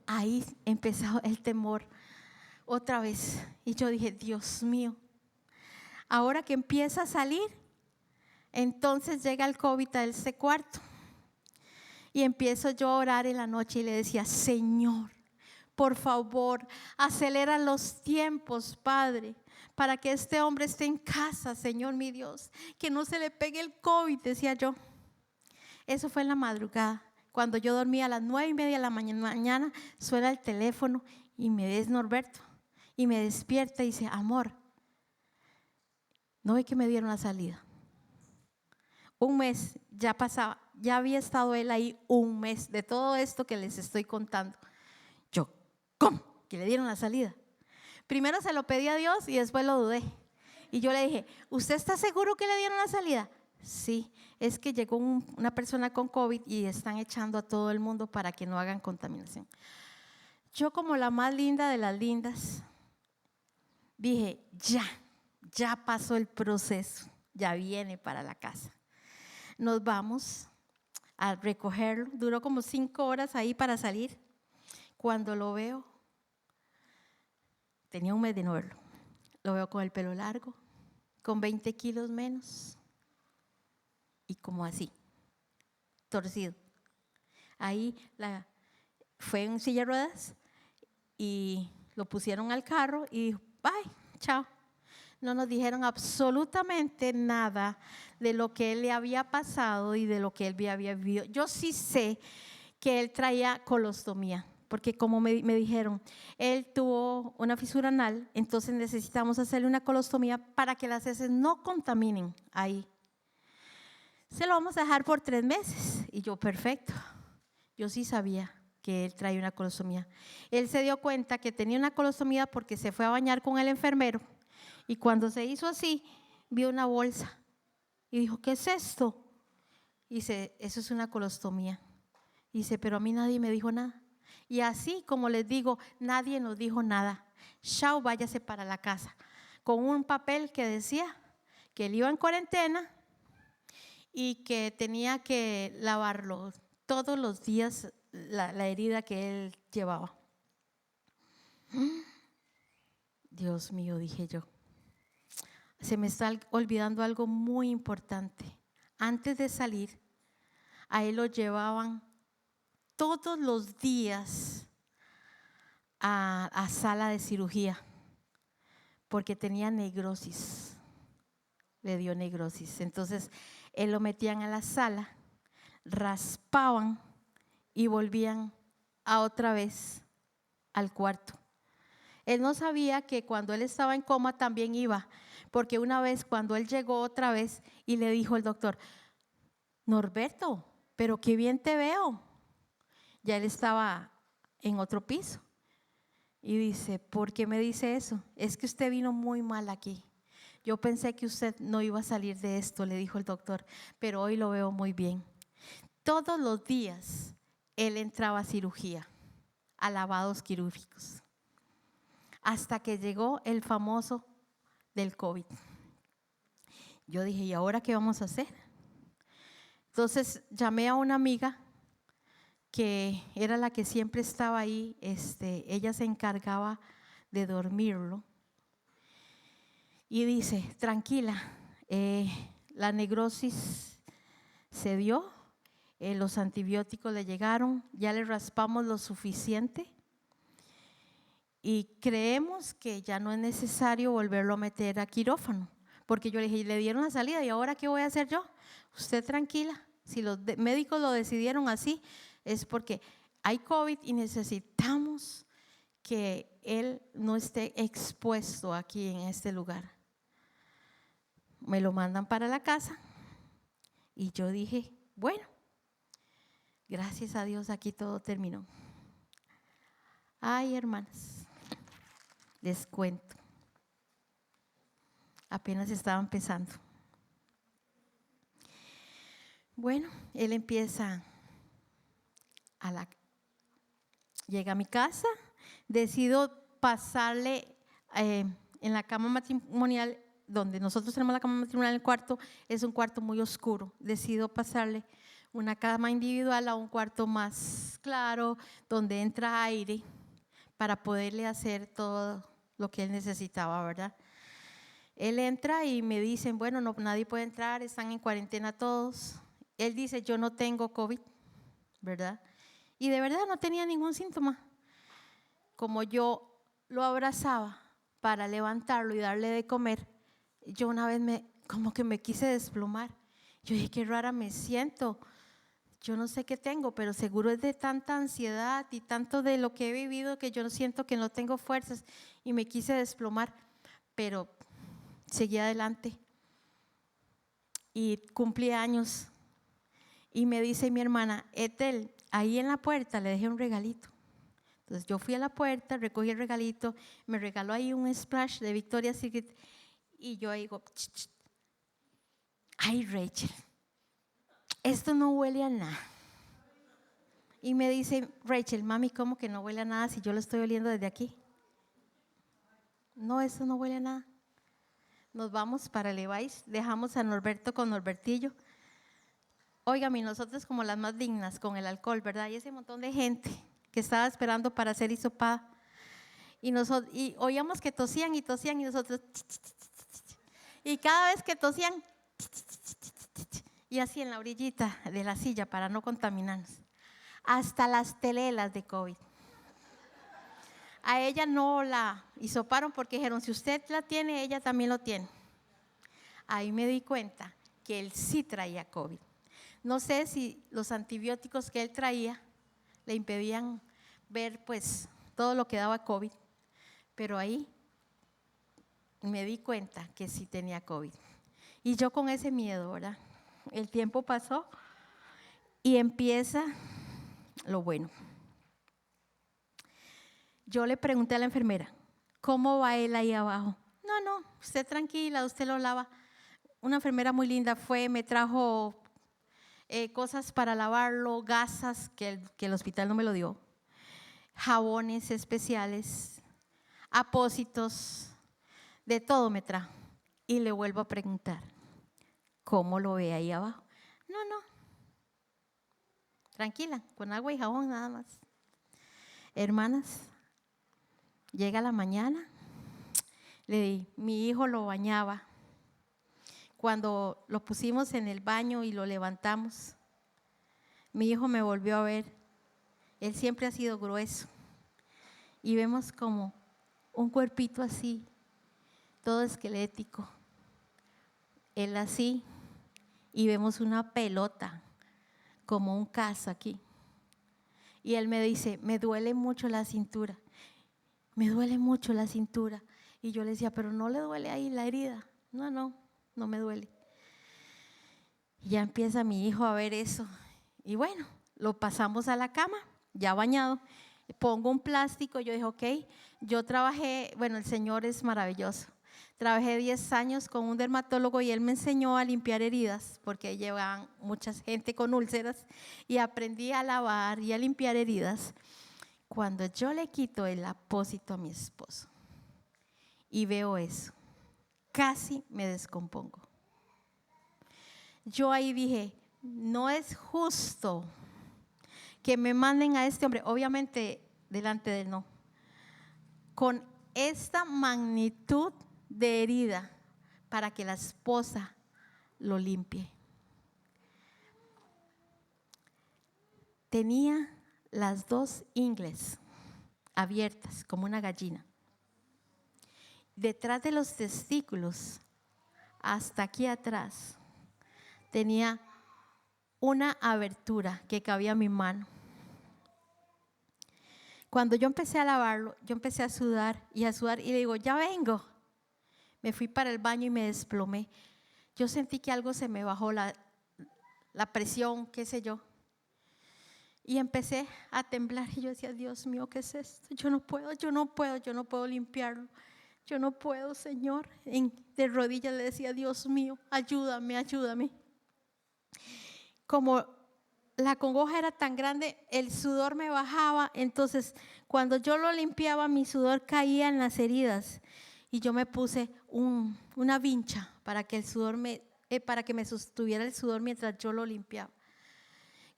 Ahí empezó el temor otra vez. Y yo dije, Dios mío, ahora que empieza a salir, entonces llega el COVID a ese cuarto. Y empiezo yo a orar en la noche y le decía, Señor, por favor, acelera los tiempos, Padre, para que este hombre esté en casa, Señor mi Dios, que no se le pegue el COVID, decía yo. Eso fue en la madrugada. Cuando yo dormía a las 9:30 de la mañana, suena el teléfono y me es Norberto. Y me despierta y dice, amor, ¿no ve que me dieron la salida? Un mes ya pasaba, ya había estado él ahí un mes de todo esto que les estoy contando. Yo, ¿cómo? Que le dieron la salida. Primero se lo pedí a Dios y después lo dudé. Y yo le dije, ¿usted está seguro que le dieron la salida? Sí, es que llegó una persona con COVID y están echando a todo el mundo para que no hagan contaminación. Yo, como la más linda de las lindas, dije, ya pasó el proceso, ya viene para la casa. Nos vamos a recogerlo, duró como 5 horas ahí para salir. Cuando lo veo, tenía un mes de no verlo, lo veo con el pelo largo, con 20 kilos menos y como así, torcido. Ahí fue en silla de ruedas y lo pusieron al carro y dijo, bye, chao. No nos dijeron absolutamente nada de lo que él le había pasado y de lo que él había vivido. Yo sí sé que él traía colostomía, porque como me dijeron, él tuvo una fisura anal, entonces necesitamos hacerle una colostomía para que las heces no contaminen ahí. Se lo vamos a dejar por 3 meses. Y yo, perfecto. Yo sí sabía que él traía una colostomía. Él se dio cuenta que tenía una colostomía porque se fue a bañar con el enfermero. Y cuando se hizo así, vio una bolsa y dijo, ¿qué es esto? Y dice, eso es una colostomía. Y dice, pero a mí nadie me dijo nada. Y así, como les digo, nadie nos dijo nada. Chao, váyase para la casa. Con un papel que decía que él iba en cuarentena y que tenía que lavarlo todos los días, la herida que él llevaba. Dios mío, dije yo. Se me está olvidando algo muy importante. Antes de salir, a él lo llevaban todos los días a sala de cirugía porque tenía necrosis, le dio necrosis. Entonces, él lo metían a la sala, raspaban y volvían a otra vez al cuarto. Él no sabía que cuando él estaba en coma también iba, porque una vez cuando él llegó otra vez y le dijo el doctor, Norberto, pero qué bien te veo. Ya él estaba en otro piso y dice, ¿por qué me dice eso? Es que usted vino muy mal aquí. Yo pensé que usted no iba a salir de esto, le dijo el doctor, pero hoy lo veo muy bien. Todos los días él entraba a cirugía, a lavados quirúrgicos, hasta que llegó el famoso del COVID. Yo dije, ¿y ahora qué vamos a hacer? Entonces llamé a una amiga que era la que siempre estaba ahí, ella se encargaba de dormirlo. Y dice, tranquila, la necrosis se dio, los antibióticos le llegaron, ya le raspamos lo suficiente y creemos que ya no es necesario volverlo a meter a quirófano, porque yo le dije, le dieron la salida, ¿y ahora qué voy a hacer yo? Usted tranquila, si los médicos lo decidieron así, es porque hay COVID y necesitamos que él no esté expuesto aquí en este lugar. Me lo mandan para la casa y yo dije, bueno, gracias a Dios aquí todo terminó. Ay, hermanas, les cuento, apenas estaba empezando. Bueno, él empieza llega a mi casa, decido pasarle en la cama matrimonial, donde nosotros tenemos la cama matrimonial en el cuarto, es un cuarto muy oscuro. Decido pasarle una cama individual a un cuarto más claro, donde entra aire, para poderle hacer todo lo que él necesitaba, ¿verdad? Él entra y me dicen, bueno, no, nadie puede entrar, están en cuarentena todos. Él dice, yo no tengo COVID, ¿verdad? Y de verdad no tenía ningún síntoma. Como yo lo abrazaba para levantarlo y darle de comer, yo una vez como que me quise desplomar. Yo dije, qué rara me siento. Yo no sé qué tengo, pero seguro es de tanta ansiedad y tanto de lo que he vivido que yo siento que no tengo fuerzas, y me quise desplomar, pero seguí adelante. Y cumplí años y me dice mi hermana, Ethel, ahí en la puerta le dejé un regalito. Entonces yo fui a la puerta, recogí el regalito, me regaló ahí un splash de Victoria's Secret y yo digo, ay, Rachel, esto no huele a nada. Y me dice, Rachel, mami, ¿cómo que no huele a nada si yo lo estoy oliendo desde aquí? No, esto no huele a nada. Nos vamos para Levi's, dejamos a Norberto con Norbertillo. Óigame, nosotros como las más dignas con el alcohol, ¿verdad? Y ese montón de gente que estaba esperando para ser hisopada. Y oíamos que tosían y tosían y nosotros, y cada vez que tosían, y así en la orillita de la silla para no contaminarnos. Hasta las telelas de COVID. A ella no la hisoparon porque dijeron, si usted la tiene, ella también lo tiene. Ahí me di cuenta que él sí traía COVID. No sé si los antibióticos que él traía le impedían ver pues todo lo que daba COVID, pero ahí me di cuenta que sí tenía COVID. Y yo con ese miedo, ¿verdad? El tiempo pasó y empieza lo bueno. Yo le pregunté a la enfermera, ¿cómo va él ahí abajo? No, usted tranquila, usted lo lava. Una enfermera muy linda fue, me trajo cosas para lavarlo, gasas que el hospital no me lo dio, jabones especiales, apósitos, de todo me trajo. Y le vuelvo a preguntar, ¿cómo lo ve ahí abajo? No, tranquila, con agua y jabón nada más. Hermanas, llega la mañana, mi hijo lo bañaba. Cuando lo pusimos en el baño y lo levantamos, mi hijo me volvió a ver. Él siempre ha sido grueso. Y vemos como un cuerpito así, todo esquelético. Él así, y vemos una pelota, como un caso aquí. Y él me dice, me duele mucho la cintura. Me duele mucho la cintura. Y yo le decía, pero no le duele ahí la herida. No me duele. Y ya empieza mi hijo a ver eso. Y bueno, lo pasamos a la cama, ya bañado. Pongo un plástico, yo dije, ok, yo trabajé, bueno, el Señor es maravilloso. Trabajé 10 años con un dermatólogo y él me enseñó a limpiar heridas, porque llevaban mucha gente con úlceras, y aprendí a lavar y a limpiar heridas. Cuando yo le quito el apósito a mi esposo y veo eso, casi me descompongo. Yo ahí dije, no es justo que me manden a este hombre, obviamente delante de él no, con esta magnitud de herida para que la esposa lo limpie. Tenía las 2 ingles abiertas como una gallina. Detrás de los testículos hasta aquí atrás tenía una abertura que cabía en mi mano. Cuando yo empecé a lavarlo, yo empecé a sudar y le digo, ya vengo. Me fui para el baño y me desplomé. Yo sentí que algo se me bajó, la presión, qué sé yo. Y empecé a temblar y yo decía, Dios mío, ¿qué es esto? Yo no puedo limpiarlo. Yo no puedo, Señor. De rodillas le decía, Dios mío, ayúdame. Como la congoja era tan grande, el sudor me bajaba, entonces cuando yo lo limpiaba, mi sudor caía en las heridas y yo me puse una vincha para que para que me sostuviera el sudor mientras yo lo limpiaba.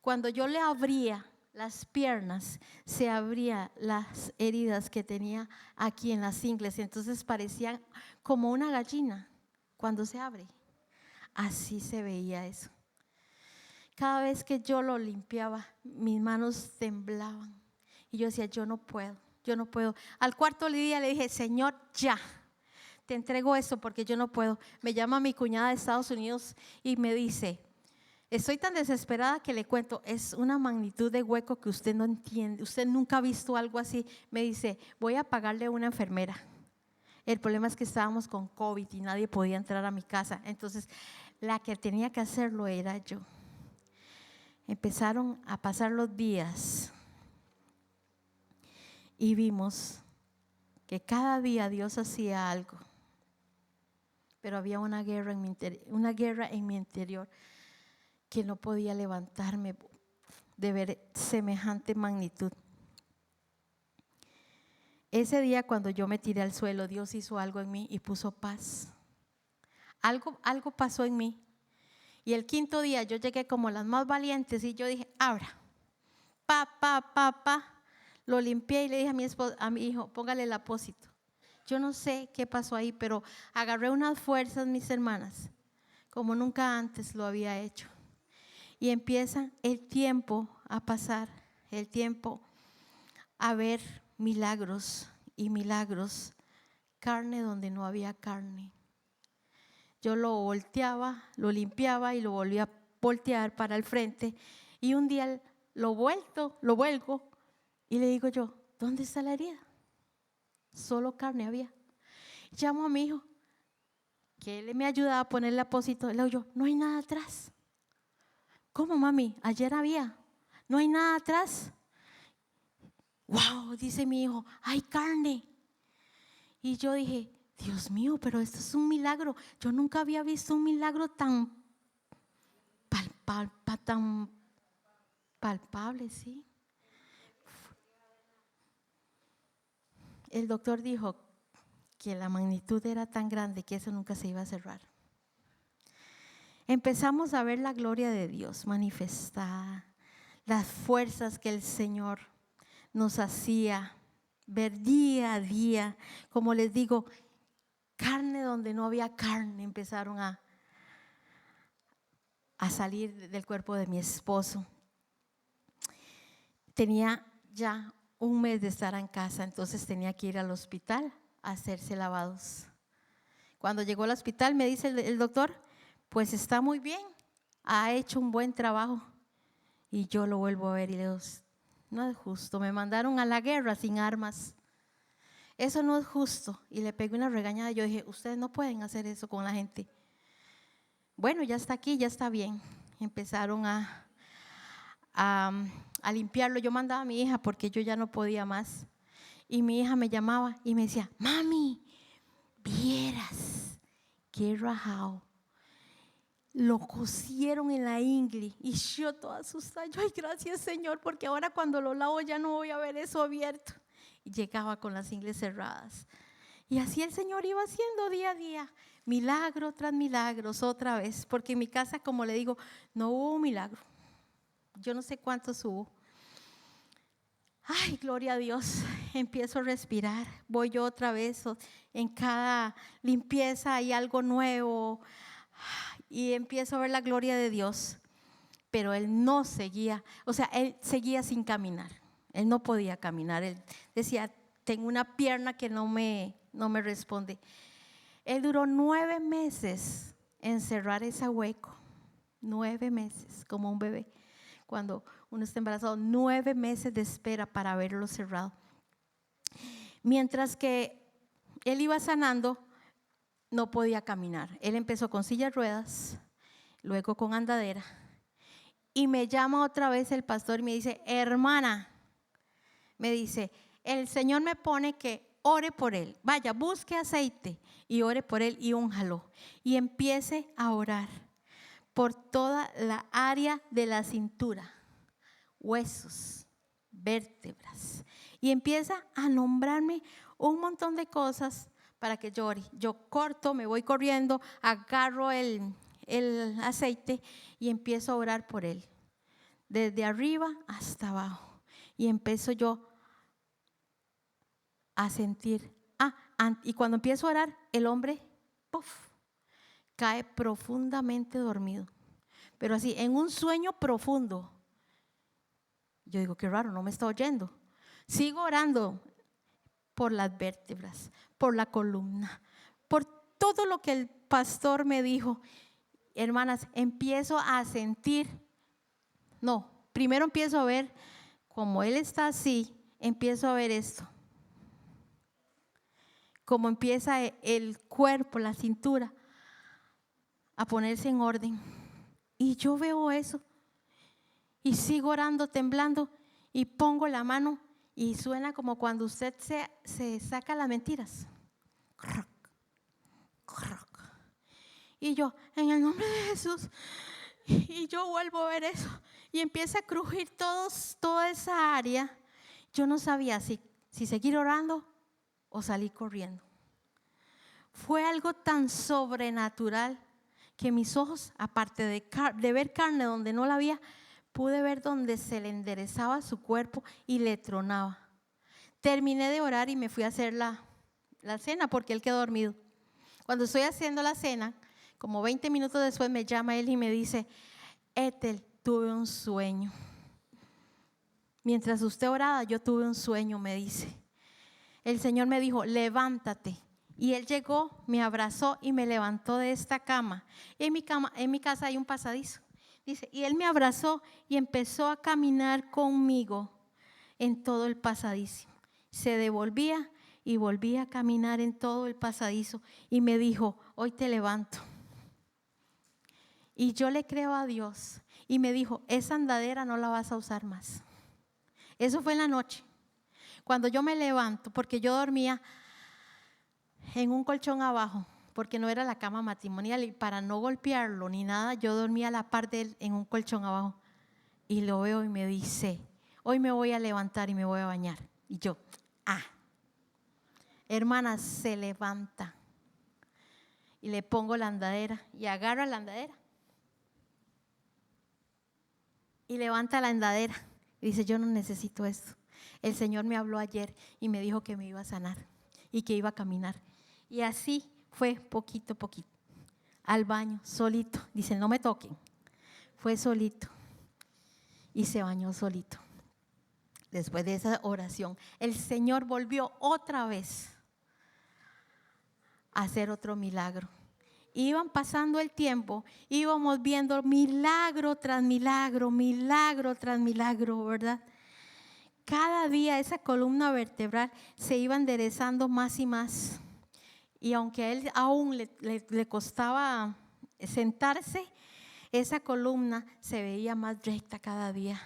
Cuando yo le abría las piernas, se abrían las heridas que tenía aquí en las ingles, entonces parecían como una gallina cuando se abre. Así se veía eso. Cada vez que yo lo limpiaba, mis manos temblaban y yo decía, yo no puedo. Al cuarto día le dije, Señor, ya, te entrego esto porque yo no puedo. Me llama mi cuñada de Estados Unidos y me dice, estoy tan desesperada que le cuento, es una magnitud de hueco que usted no entiende, usted nunca ha visto algo así. Me dice, voy a pagarle a una enfermera. El problema es que estábamos con COVID y nadie podía entrar a mi casa, entonces la que tenía que hacerlo era yo. Empezaron a pasar los días y vimos que cada día Dios hacía algo, pero había una guerra en mi interior que no podía levantarme de ver semejante magnitud. Ese día cuando yo me tiré al suelo, Dios hizo algo en mí y puso paz. Algo pasó en mí. Y el quinto día yo llegué como las más valientes y yo dije, abra, lo limpié y le dije a mi hijo, póngale el apósito. Yo no sé qué pasó ahí, pero agarré unas fuerzas, mis hermanas, como nunca antes lo había hecho. Y empieza el tiempo a pasar, el tiempo a ver milagros y milagros, carne donde no había carne. Yo lo volteaba, lo limpiaba y lo volvía a voltear para el frente. Y un día lo vuelco y le digo yo, ¿dónde está la herida? Solo carne había. Llamo a mi hijo, que él me ayudaba a poner el apósito. Le digo yo, no hay nada atrás. ¿Cómo, mami? Ayer había. ¿No hay nada atrás? Wow, dice mi hijo, hay carne. Y yo dije, Dios mío, pero esto es un milagro. Yo nunca había visto un milagro tan palpable, ¿sí? El doctor dijo que la magnitud era tan grande que eso nunca se iba a cerrar. Empezamos a ver la gloria de Dios manifestada, las fuerzas que el Señor nos hacía ver día a día. Como les digo, carne donde no había carne empezaron a salir del cuerpo de mi esposo. Tenía ya un mes de estar en casa, entonces tenía que ir al hospital a hacerse lavados. Cuando llegó al hospital me dice el doctor, pues está muy bien, ha hecho un buen trabajo. Y yo lo vuelvo a ver y le digo, no es justo, me mandaron a la guerra sin armas. Eso no es justo. Y le pegué una regañada. Yo dije, ustedes no pueden hacer eso con la gente. Bueno, ya está aquí, ya está bien. Empezaron a limpiarlo. Yo mandaba a mi hija porque yo ya no podía más. Y mi hija me llamaba y me decía, mami, vieras qué rajado. Lo cosieron en la ingle y yo toda asustada. Yo, ay, gracias Señor, porque ahora cuando lo lavo ya no voy a ver eso abierto. Y llegaba con las ingles cerradas. Y así el Señor iba haciendo día a día, milagro tras milagros otra vez, porque en mi casa, como le digo, no hubo milagro. Yo no sé cuántos hubo. Ay, gloria a Dios, empiezo a respirar, voy yo otra vez, en cada limpieza hay algo nuevo y empiezo a ver la gloria de Dios, pero él no seguía, o sea, él seguía sin caminar, él no podía caminar, él decía, tengo una pierna que no me responde. Él duró 9 meses encerrar ese hueco. 9 meses, como un bebé. Cuando uno está embarazado, 9 meses de espera para verlo cerrado. Mientras que él iba sanando, no podía caminar. Él empezó con silla de ruedas, luego con andadera. Y me llama otra vez el pastor y me dice, hermana, me dice, el Señor me pone que ore por él. Vaya, busque aceite y ore por él y únjalo. Y empiece a orar por toda la área de la cintura, huesos, vértebras. Y empieza a nombrarme un montón de cosas para que yo ore. Yo corto, me voy corriendo, agarro el aceite y empiezo a orar por él. Desde arriba hasta abajo. Y empiezo yo a sentir. Y cuando empiezo a orar, el hombre, ¡puf!, cae profundamente dormido. Pero así, en un sueño profundo. Yo digo, qué raro, no me está oyendo. Sigo orando por las vértebras, por la columna, por todo lo que el pastor me dijo. Hermanas, empiezo a sentir, primero empiezo a ver, como él está así, empiezo a ver esto. Como empieza el cuerpo, la cintura, a ponerse en orden. Y yo veo eso. Y sigo orando, temblando, y pongo la mano y suena como cuando usted se saca las mentiras. Y yo, en el nombre de Jesús, y yo vuelvo a ver eso. Y empieza a crujir toda esa área. Yo no sabía si seguir orando o salir corriendo. Fue algo tan sobrenatural que mis ojos, aparte de ver carne donde no la había, pude ver donde se le enderezaba su cuerpo y le tronaba. Terminé de orar y me fui a hacer la cena porque él quedó dormido. Cuando estoy haciendo la cena, como 20 minutos después me llama él y me dice, Ethel, tuve un sueño. Mientras usted oraba, yo tuve un sueño, me dice. El Señor me dijo, levántate. Y él llegó, me abrazó y me levantó de esta cama. En mi casa hay un pasadizo. Dice, y él me abrazó y empezó a caminar conmigo en todo el pasadizo. Se devolvía y volvía a caminar en todo el pasadizo. Y me dijo, hoy te levanto. Y yo le creo a Dios. Y me dijo, esa andadera no la vas a usar más. Eso fue en la noche. Cuando yo me levanto, porque yo dormía en un colchón abajo, porque no era la cama matrimonial, y para no golpearlo ni nada, yo dormía a la par de él en un colchón abajo. Y lo veo y me dice, hoy me voy a levantar y me voy a bañar. Y yo, hermana, se levanta. Y le pongo la andadera y agarra la andadera. Y levanta la andadera. Y dice, yo no necesito esto. El Señor me habló ayer y me dijo que me iba a sanar y que iba a caminar. Y así fue poquito a poquito. Al baño, solito. Dice, no me toquen. Fue solito. Y se bañó solito. Después de esa oración, el Señor volvió otra vez a hacer otro milagro. Iban pasando el tiempo, íbamos viendo milagro tras milagro, milagro tras milagro, ¿verdad? Cada día esa columna vertebral se iba enderezando más y más. Y aunque a él aún le costaba sentarse, esa columna se veía más recta cada día.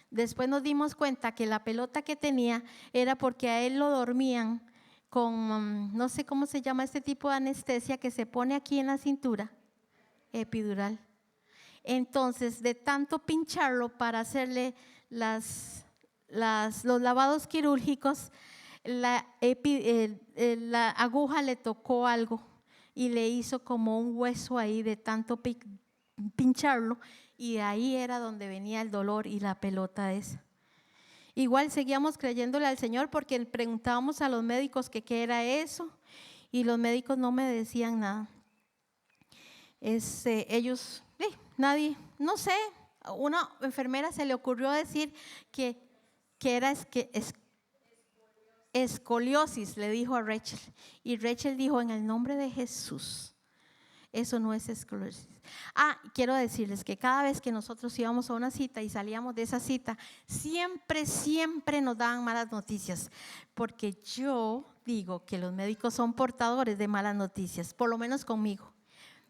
Después nos dimos cuenta que la pelota que tenía era porque a él lo dormían con, no sé cómo se llama este tipo de anestesia que se pone aquí en la cintura, epidural. Entonces, de tanto pincharlo para hacerle los lavados quirúrgicos, la aguja le tocó algo y le hizo como un hueso ahí de tanto pincharlo, y de ahí era donde venía el dolor y la pelota esa. Igual seguíamos creyéndole al Señor porque preguntábamos a los médicos que qué era eso y los médicos no me decían nada. Ellos, nadie, no sé, a una enfermera se le ocurrió decir que era escoliosis, le dijo a Rachel. Y Rachel dijo, en el nombre de Jesús, Eso no es esclerosis. Quiero decirles que cada vez que nosotros íbamos a una cita y salíamos de esa cita, siempre nos daban malas noticias, porque yo digo que los médicos son portadores de malas noticias, por lo menos conmigo.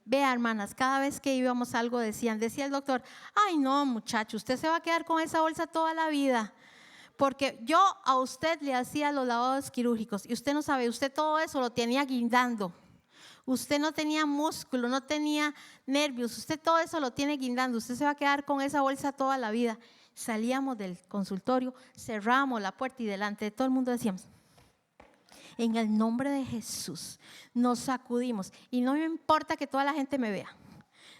Vea, hermanas, cada vez que íbamos a algo decía el doctor, ay no muchacho, usted se va a quedar con esa bolsa toda la vida, porque yo a usted le hacía los lavados quirúrgicos y usted no sabe, usted todo eso lo tenía guindando. Usted no tenía músculo, no tenía nervios, usted todo eso lo tiene guindando, usted se va a quedar con esa bolsa toda la vida. Salíamos del consultorio, cerramos la puerta y delante de todo el mundo decíamos, en el nombre de Jesús, nos sacudimos. Y no me importa que toda la gente me vea,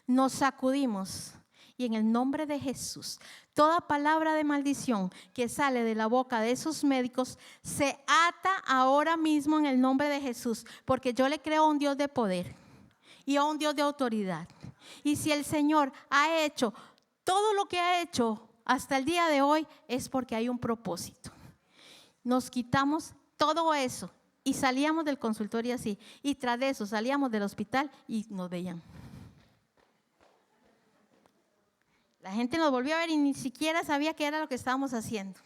nos sacudimos. Y en el nombre de Jesús, toda palabra de maldición que sale de la boca de esos médicos se ata ahora mismo en el nombre de Jesús, porque yo le creo a un Dios de poder y a un Dios de autoridad. Y si el Señor ha hecho todo lo que ha hecho hasta el día de hoy, es porque hay un propósito. Nos quitamos todo eso y salíamos del consultorio así, y tras de eso salíamos del hospital y nos veían. La gente nos volvió a ver y ni siquiera sabía qué era lo que estábamos haciendo.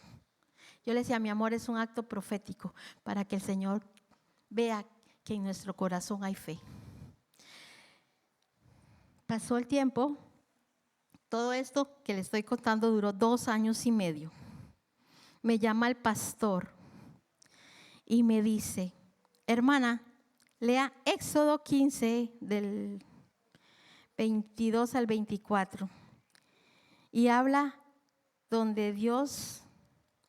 Yo le decía, mi amor, es un acto profético para que el Señor vea que en nuestro corazón hay fe. Pasó el tiempo, todo esto que le estoy contando duró 2 años y medio. Me llama el pastor y me dice, hermana, lea Éxodo 15 del 22 al 24. Y habla donde Dios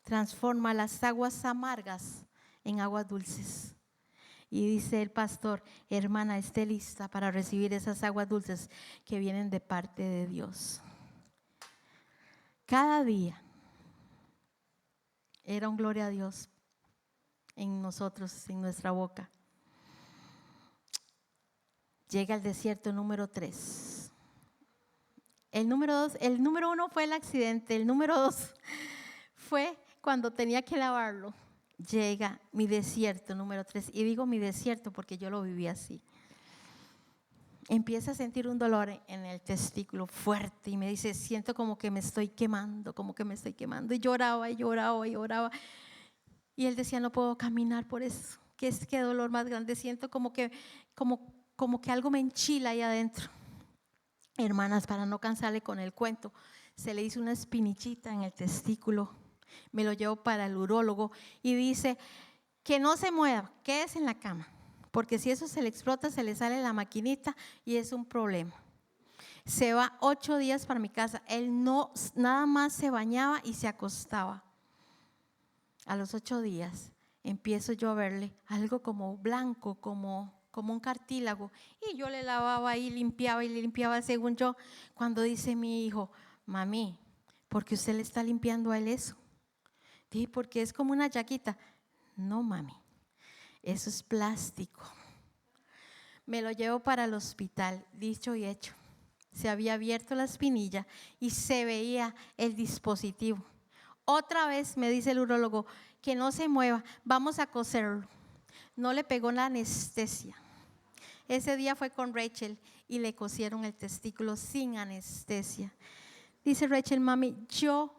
transforma las aguas amargas en aguas dulces. Y dice el pastor, hermana, esté lista para recibir esas aguas dulces que vienen de parte de Dios. Cada día era un gloria a Dios en nosotros, en nuestra boca. Llega el desierto número 3. El número 1 fue el accidente, el número 2 fue cuando tenía que lavarlo. Llega mi desierto número 3, y digo mi desierto porque yo lo viví así. Empieza a sentir un dolor en el testículo fuerte y me dice, siento como que me estoy quemando, y lloraba. Y él decía, no puedo caminar por eso, qué dolor más grande, siento como que algo me enchila ahí adentro. Hermanas, para no cansarle con el cuento, se le hizo una espinichita en el testículo, me lo llevo para el urólogo y dice que no se mueva, quédese en la cama, porque si eso se le explota, se le sale la maquinita y es un problema. Se va 8 días para mi casa, él no, nada más se bañaba y se acostaba. A los 8 días empiezo yo a verle algo como blanco, como un cartílago, y yo le lavaba y le limpiaba según yo. Cuando dice mi hijo, mami, ¿por qué usted le está limpiando a él eso? Dije, porque es como una llaguita. No, mami, eso es plástico. Me lo llevo para el hospital, dicho y hecho. Se había abierto la espinilla y se veía el dispositivo. Otra vez me dice el urólogo que no se mueva, vamos a coserlo. No le pegó la anestesia. Ese día fue con Rachel y le cosieron el testículo sin anestesia. Dice Rachel, mami, yo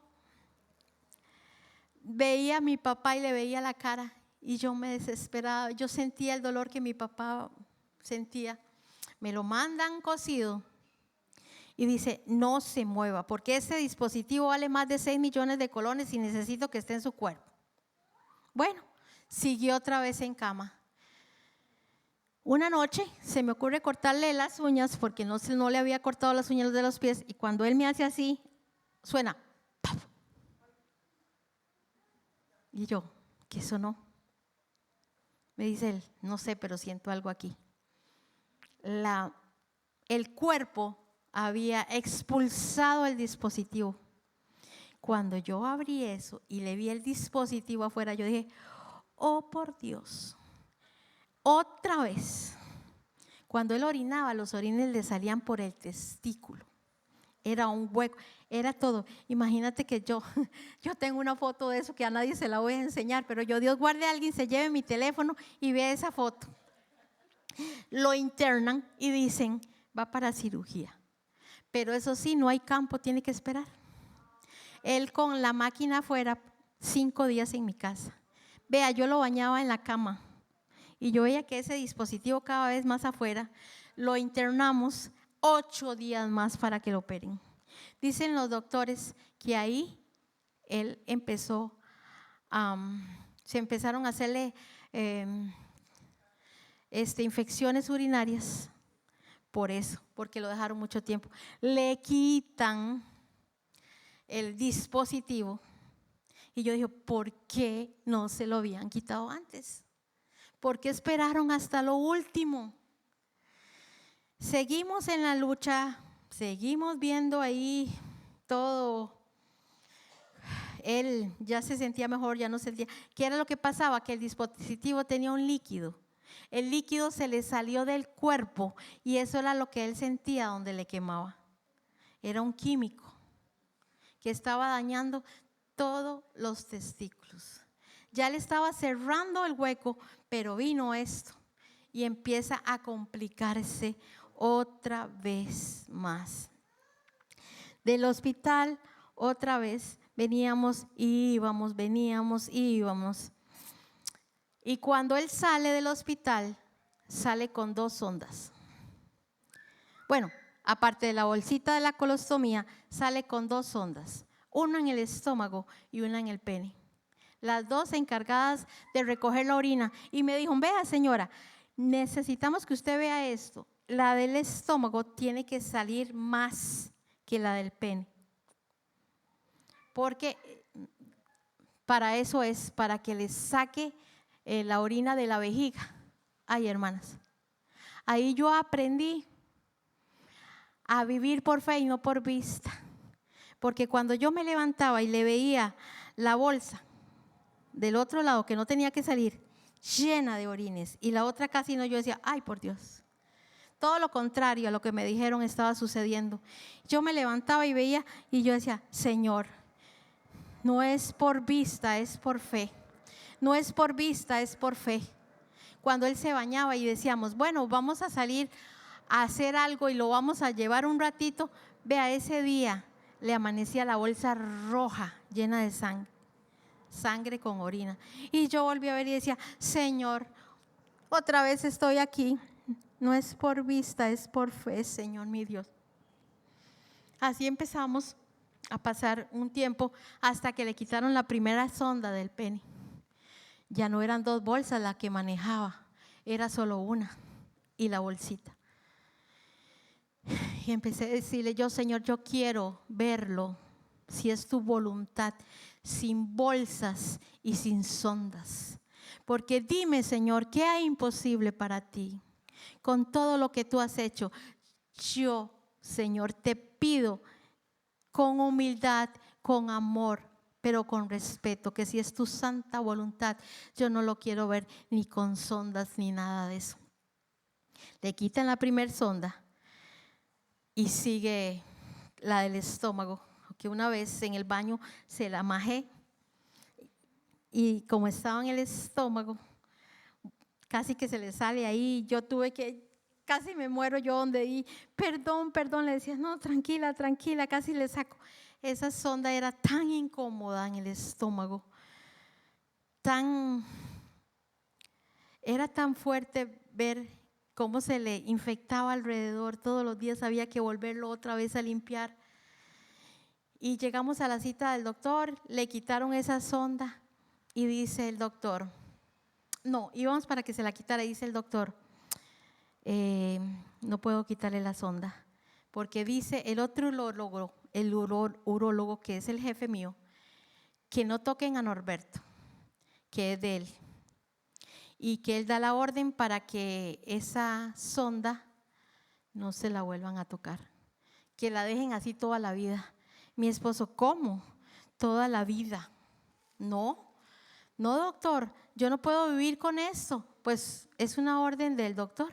veía a mi papá y le veía la cara y yo me desesperaba. Yo sentía el dolor que mi papá sentía. Me lo mandan cosido y dice, no se mueva porque ese dispositivo vale más de 6 millones de colones y necesito que esté en su cuerpo. Bueno, siguió otra vez en cama. Una noche se me ocurre cortarle las uñas porque no le había cortado las uñas de los pies, y cuando él me hace así, suena ¡paf! Y yo, ¿qué sonó? Me dice él, no sé, pero siento algo aquí. El cuerpo había expulsado el dispositivo. Cuando yo abrí eso y le vi el dispositivo afuera, yo dije, oh por Dios. Otra vez, cuando él orinaba, los orines le salían por el testículo. Era un hueco, era todo. Imagínate que yo tengo una foto de eso que a nadie se la voy a enseñar, pero Dios guarde a alguien, se lleve mi teléfono y vea esa foto. Lo internan y dicen, va para cirugía. Pero eso sí, no hay campo, tiene que esperar. Él con la máquina afuera, 5 días en mi casa. Vea, yo lo bañaba en la cama y yo veía que ese dispositivo cada vez más afuera. Lo internamos 8 días más para que lo operen. Dicen los doctores que ahí él empezó, se empezaron a hacerle infecciones urinarias. Por eso, porque lo dejaron mucho tiempo. Le quitan el dispositivo y yo dije, ¿por qué no se lo habían quitado antes? ¿Por qué esperaron hasta lo último? Seguimos en la lucha, seguimos viendo ahí todo. Él ya se sentía mejor, ya no sentía. ¿Qué era lo que pasaba? Que el dispositivo tenía un líquido. El líquido se le salió del cuerpo y eso era lo que él sentía donde le quemaba. Era un químico que estaba dañando todos los testículos. Ya le estaba cerrando el hueco, pero vino esto y empieza a complicarse otra vez más. Del hospital otra vez veníamos, íbamos. Y cuando él sale del hospital, sale con 2 sondas. Bueno, aparte de la bolsita de la colostomía, sale con 2 sondas. Una en el estómago y una en el pene. Las 2 encargadas de recoger la orina. Y me dijo, vea señora, necesitamos que usted vea esto. La del estómago tiene que salir más que la del pene. Porque para eso es, para que le saque la orina de la vejiga. Ay, hermanas, ahí yo aprendí a vivir por fe y no por vista. Porque cuando yo me levantaba y le veía la bolsa del otro lado que no tenía que salir, llena de orines, y la otra casi no, yo decía, ay, por Dios. Todo lo contrario a lo que me dijeron estaba sucediendo. Yo me levantaba y veía y yo decía, Señor, no es por vista, es por fe. No es por vista, es por fe. Cuando él se bañaba y decíamos, bueno, vamos a salir a hacer algo y lo vamos a llevar un ratito, vea, ese día le amanecía la bolsa roja, llena de sangre, sangre con orina. Y yo volví a ver y decía, Señor, otra vez estoy aquí. No es por vista, es por fe, Señor mi Dios. Así empezamos a pasar un tiempo hasta que le quitaron la primera sonda del pene. Ya no eran 2 bolsas las que manejaba, era solo una y la bolsita. Y empecé a decirle yo, Señor, yo quiero verlo, si es tu voluntad, sin bolsas y sin sondas. Porque dime, Señor, ¿qué hay imposible para ti? Con todo lo que tú has hecho, yo, Señor, te pido con humildad, con amor, pero con respeto, que si es tu santa voluntad, yo no lo quiero ver ni con sondas ni nada de eso. Le quitan la primera sonda y sigue la del estómago, que una vez en el baño se la majé y como estaba en el estómago, casi que se le sale ahí, yo tuve que, casi me muero yo donde di, perdón, le decía, no, tranquila, casi le saco. Esa sonda era tan incómoda en el estómago, era tan fuerte ver cómo se le infectaba alrededor, todos los días había que volverlo otra vez a limpiar. Y llegamos a la cita del doctor, le quitaron esa sonda y dice el doctor, no, íbamos para que se la quitara, dice el doctor, no puedo quitarle la sonda, porque dice el otro urólogo, el urólogo que es el jefe mío, que no toquen a Norberto, que es de él, y que él da la orden para que esa sonda no se la vuelvan a tocar, que la dejen así toda la vida. Mi esposo, ¿cómo? Toda la vida. No, doctor, yo no puedo vivir con esto. Pues es una orden del doctor.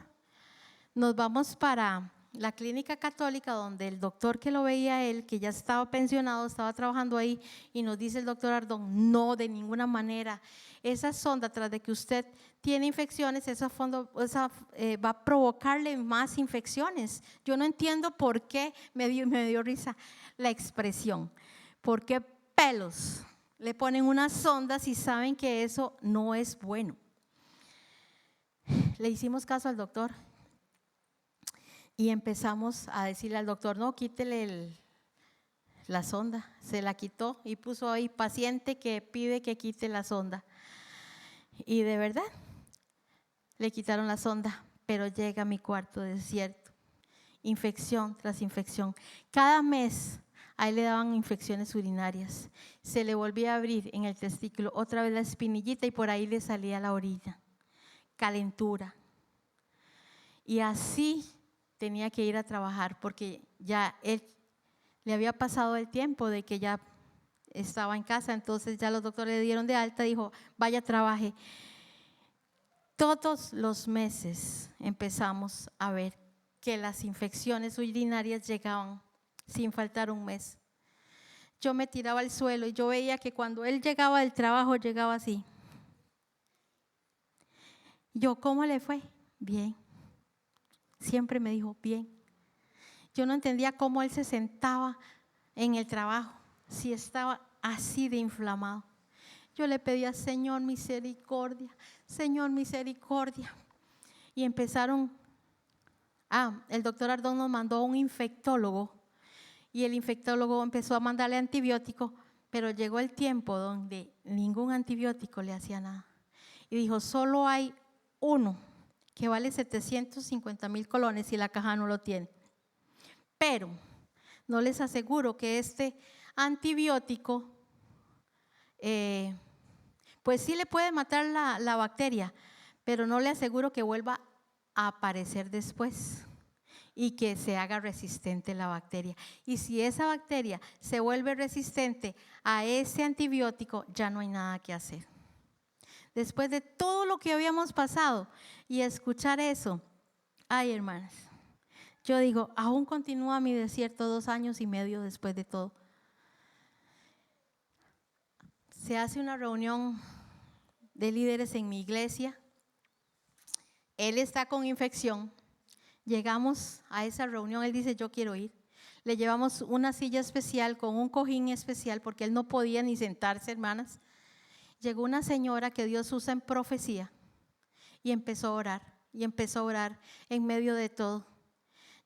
Nos vamos para la clínica católica donde el doctor que lo veía él, que ya estaba pensionado, estaba trabajando ahí, y nos dice el doctor Ardón, no, de ninguna manera, esa sonda tras de que usted tiene infecciones, va a provocarle más infecciones. Yo no entiendo por qué, me dio risa la expresión, por qué pelos le ponen unas sondas y saben que eso no es bueno. Le hicimos caso al doctor y empezamos a decirle al doctor, no, quítele la sonda. Se la quitó y puso ahí, paciente que pide que quite la sonda. Y de verdad, le quitaron la sonda, pero llega a mi cuarto desierto, infección tras infección. Cada mes a él le daban infecciones urinarias, se le volvía a abrir en el testículo otra vez la espinillita y por ahí le salía la orina, calentura. Y así tenía que ir a trabajar porque ya él le había pasado el tiempo de que ya estaba en casa, entonces ya los doctores le dieron de alta, dijo, vaya, trabaje. Todos los meses empezamos a ver que las infecciones urinarias llegaban sin faltar un mes. Yo me tiraba al suelo y yo veía que cuando él llegaba del trabajo llegaba así. Yo, ¿cómo le fue? Bien. Siempre me dijo, bien. Yo no entendía cómo él se sentaba en el trabajo, si estaba así de inflamado. Yo le pedía, Señor, misericordia, Señor, misericordia. Y empezaron, el doctor Ardón nos mandó a un infectólogo y el infectólogo empezó a mandarle antibióticos, pero llegó el tiempo donde ningún antibiótico le hacía nada. Y dijo, solo hay uno que vale 750,000 colones y la caja no lo tiene. Pero no les aseguro que este antibiótico, pues sí le puede matar la bacteria, pero no le aseguro que vuelva a aparecer después y que se haga resistente la bacteria. Y si esa bacteria se vuelve resistente a ese antibiótico, ya no hay nada que hacer. Después de todo lo que habíamos pasado y escuchar eso, ay, hermanas, yo digo, aún continúa mi desierto 2 años y medio después de todo. Se hace una reunión de líderes en mi iglesia. Él está con infección. Llegamos a esa reunión, él dice, yo quiero ir. Le llevamos una silla especial con un cojín especial porque él no podía ni sentarse, hermanas. Llegó una señora que Dios usa en profecía y empezó a orar en medio de todo.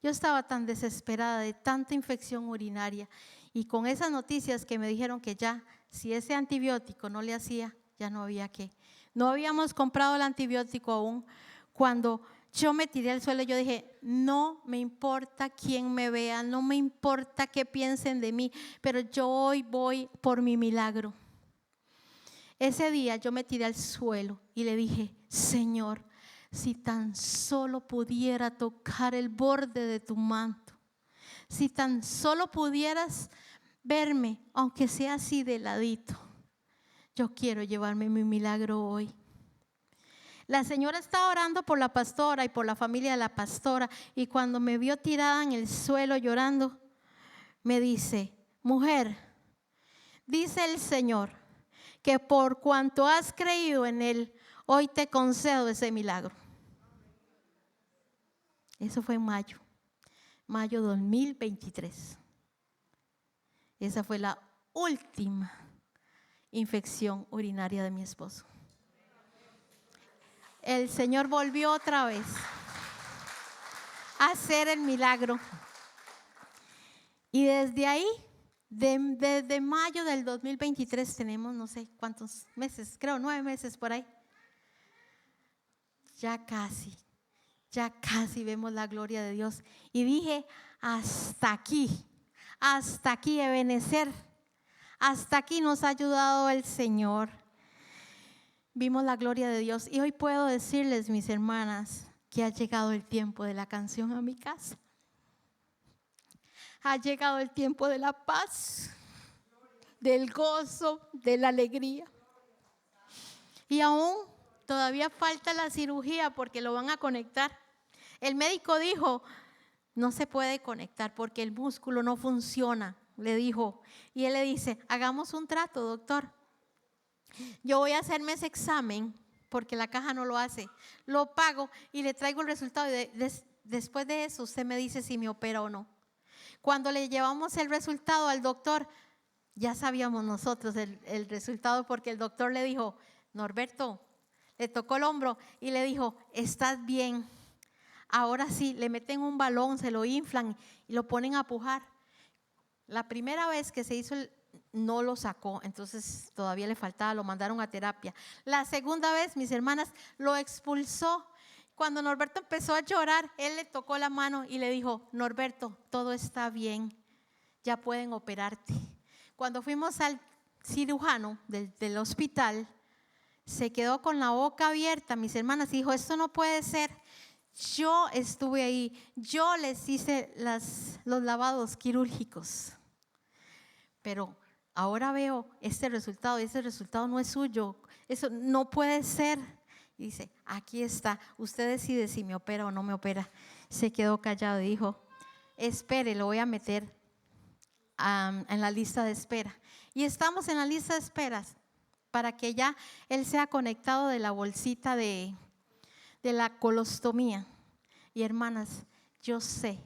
Yo estaba tan desesperada de tanta infección urinaria y con esas noticias que me dijeron que ya, si ese antibiótico no le hacía, ya no había qué. No habíamos comprado el antibiótico aún. Cuando yo me tiré al suelo, yo dije, no me importa quién me vea, no me importa qué piensen de mí, pero yo hoy voy por mi milagro. Ese día yo me tiré al suelo y le dije, Señor, si tan solo pudiera tocar el borde de tu manto, si tan solo pudieras verme, aunque sea así de ladito, yo quiero llevarme mi milagro hoy. La señora estaba orando por la pastora y por la familia de la pastora, y cuando me vio tirada en el suelo llorando, me dice, mujer, dice el Señor, que por cuanto has creído en Él, hoy te concedo ese milagro. Eso fue en mayo 2023. Esa fue la última infección urinaria de mi esposo. El Señor volvió otra vez a hacer el milagro. Y desde ahí, desde mayo del 2023 tenemos no sé cuántos meses, creo 9 meses por ahí. Ya casi vemos la gloria de Dios. Y dije, hasta aquí Ebenezer, hasta aquí nos ha ayudado el Señor. Vimos la gloria de Dios y hoy puedo decirles, mis hermanas, que ha llegado el tiempo de la canción a mi casa. Ha llegado el tiempo de la paz, del gozo, de la alegría. Y aún todavía falta la cirugía porque lo van a conectar. El médico dijo, no se puede conectar porque el músculo no funciona, le dijo. Y él le dice, hagamos un trato, doctor. Yo voy a hacerme ese examen porque la caja no lo hace. Lo pago y le traigo el resultado. Y después de eso usted me dice si me opera o no. Cuando le llevamos el resultado al doctor, ya sabíamos nosotros el resultado porque el doctor le dijo, Norberto, le tocó el hombro y le dijo, estás bien. Ahora sí, le meten un balón, se lo inflan y lo ponen a pujar. La primera vez que se hizo no lo sacó, entonces todavía le faltaba, lo mandaron a terapia. La segunda vez, mis hermanas, lo expulsó. Cuando Norberto empezó a llorar, él le tocó la mano y le dijo, Norberto, todo está bien, ya pueden operarte. Cuando fuimos al cirujano del hospital, se quedó con la boca abierta, mis hermanas, y dijo, esto no puede ser. Yo estuve ahí, yo les hice los lavados quirúrgicos, pero ahora veo este resultado y ese resultado no es suyo, eso no puede ser. Y dice, aquí está, usted decide si me opera o no me opera. Se quedó callado y dijo, espere, lo voy a meter en la lista de espera. Y estamos en la lista de esperas para que ya él sea conectado de la bolsita de la colostomía. Y hermanas, yo sé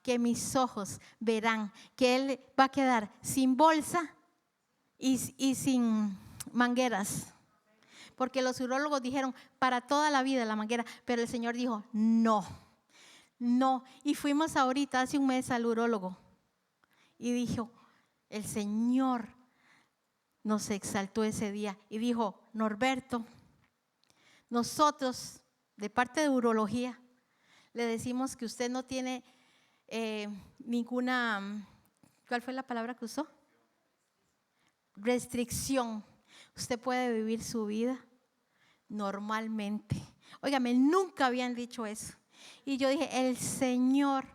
que mis ojos verán que él va a quedar sin bolsa y sin mangueras. Porque los urólogos dijeron para toda la vida la manguera, pero el Señor dijo no. Y fuimos ahorita hace un mes al urólogo y dijo, el Señor nos exaltó ese día y dijo, Norberto, nosotros de parte de urología le decimos que usted no tiene ninguna, ¿cuál fue la palabra que usó? Restricción. Usted puede vivir su vida normalmente. Óigame, nunca habían dicho eso. Y yo dije, el Señor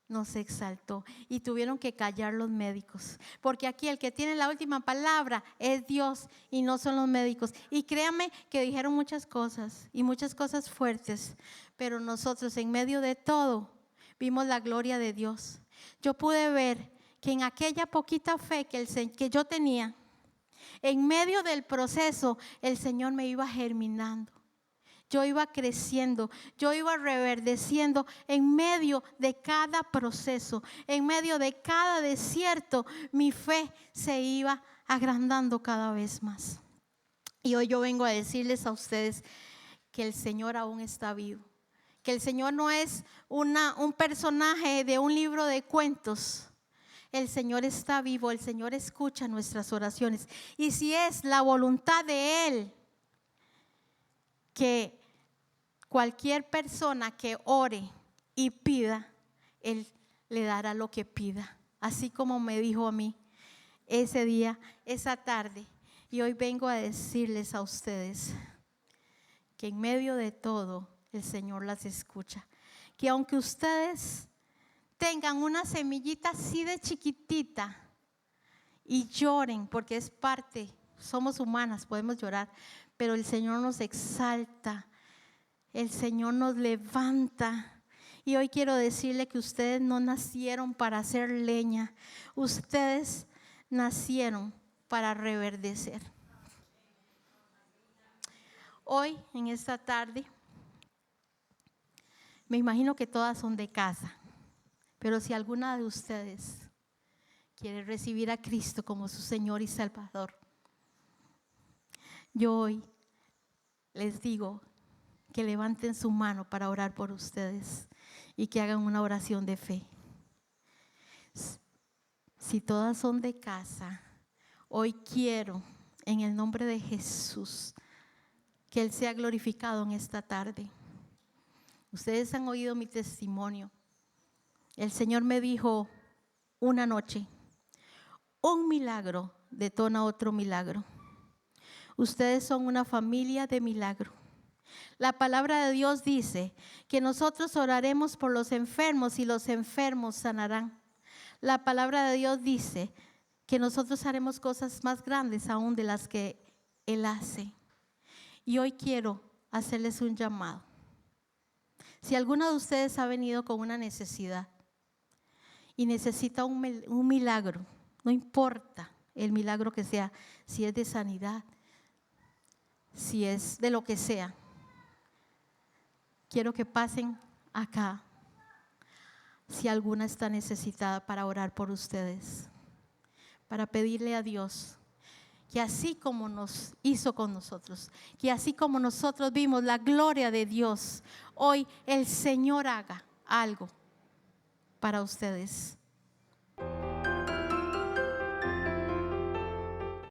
nos exaltó y tuvieron que callar los médicos, porque aquí el que tiene la última palabra es Dios y no son los médicos. Y créanme que dijeron muchas cosas y muchas cosas fuertes, pero nosotros en medio de todo vimos la gloria de Dios. Yo pude ver que en aquella poquita fe que yo tenía, en medio del proceso el Señor me iba germinando. Yo iba creciendo, yo iba reverdeciendo en medio de cada proceso, en medio de cada desierto, mi fe se iba agrandando cada vez más. Y hoy yo vengo a decirles a ustedes que el Señor aún está vivo, que el Señor no es un personaje de un libro de cuentos. El Señor está vivo, el Señor escucha nuestras oraciones. Y si es la voluntad de Él, que cualquier persona que ore y pida, Él le dará lo que pida. Así como me dijo a mí ese día, esa tarde. Y hoy vengo a decirles a ustedes que en medio de todo el Señor las escucha. Que aunque ustedes tengan una semillita así de chiquitita y lloren, porque es parte, somos humanas, podemos llorar, pero el Señor nos exalta. El Señor nos levanta. Y hoy quiero decirle que ustedes no nacieron para hacer leña. Ustedes nacieron para reverdecer. Hoy, en esta tarde, me imagino que todas son de casa. Pero si alguna de ustedes quiere recibir a Cristo como su Señor y Salvador, yo hoy les digo que levanten su mano para orar por ustedes y que hagan una oración de fe. Si todas son de casa, hoy quiero, en el nombre de Jesús, que Él sea glorificado en esta tarde. Ustedes han oído mi testimonio. El Señor me dijo una noche, un milagro detona otro milagro. Ustedes son una familia de milagro. La palabra de Dios dice que nosotros oraremos por los enfermos y los enfermos sanarán. La palabra de Dios dice que nosotros haremos cosas más grandes aún de las que Él hace. Y hoy quiero hacerles un llamado. Si alguno de ustedes ha venido con una necesidad y necesita un milagro, no importa el milagro que sea, si es de sanidad, si es de lo que sea, quiero que pasen acá. Si alguna está necesitada, para orar por ustedes, para pedirle a Dios que así como nos hizo con nosotros, que así como nosotros vimos la gloria de Dios, hoy el Señor haga algo para ustedes.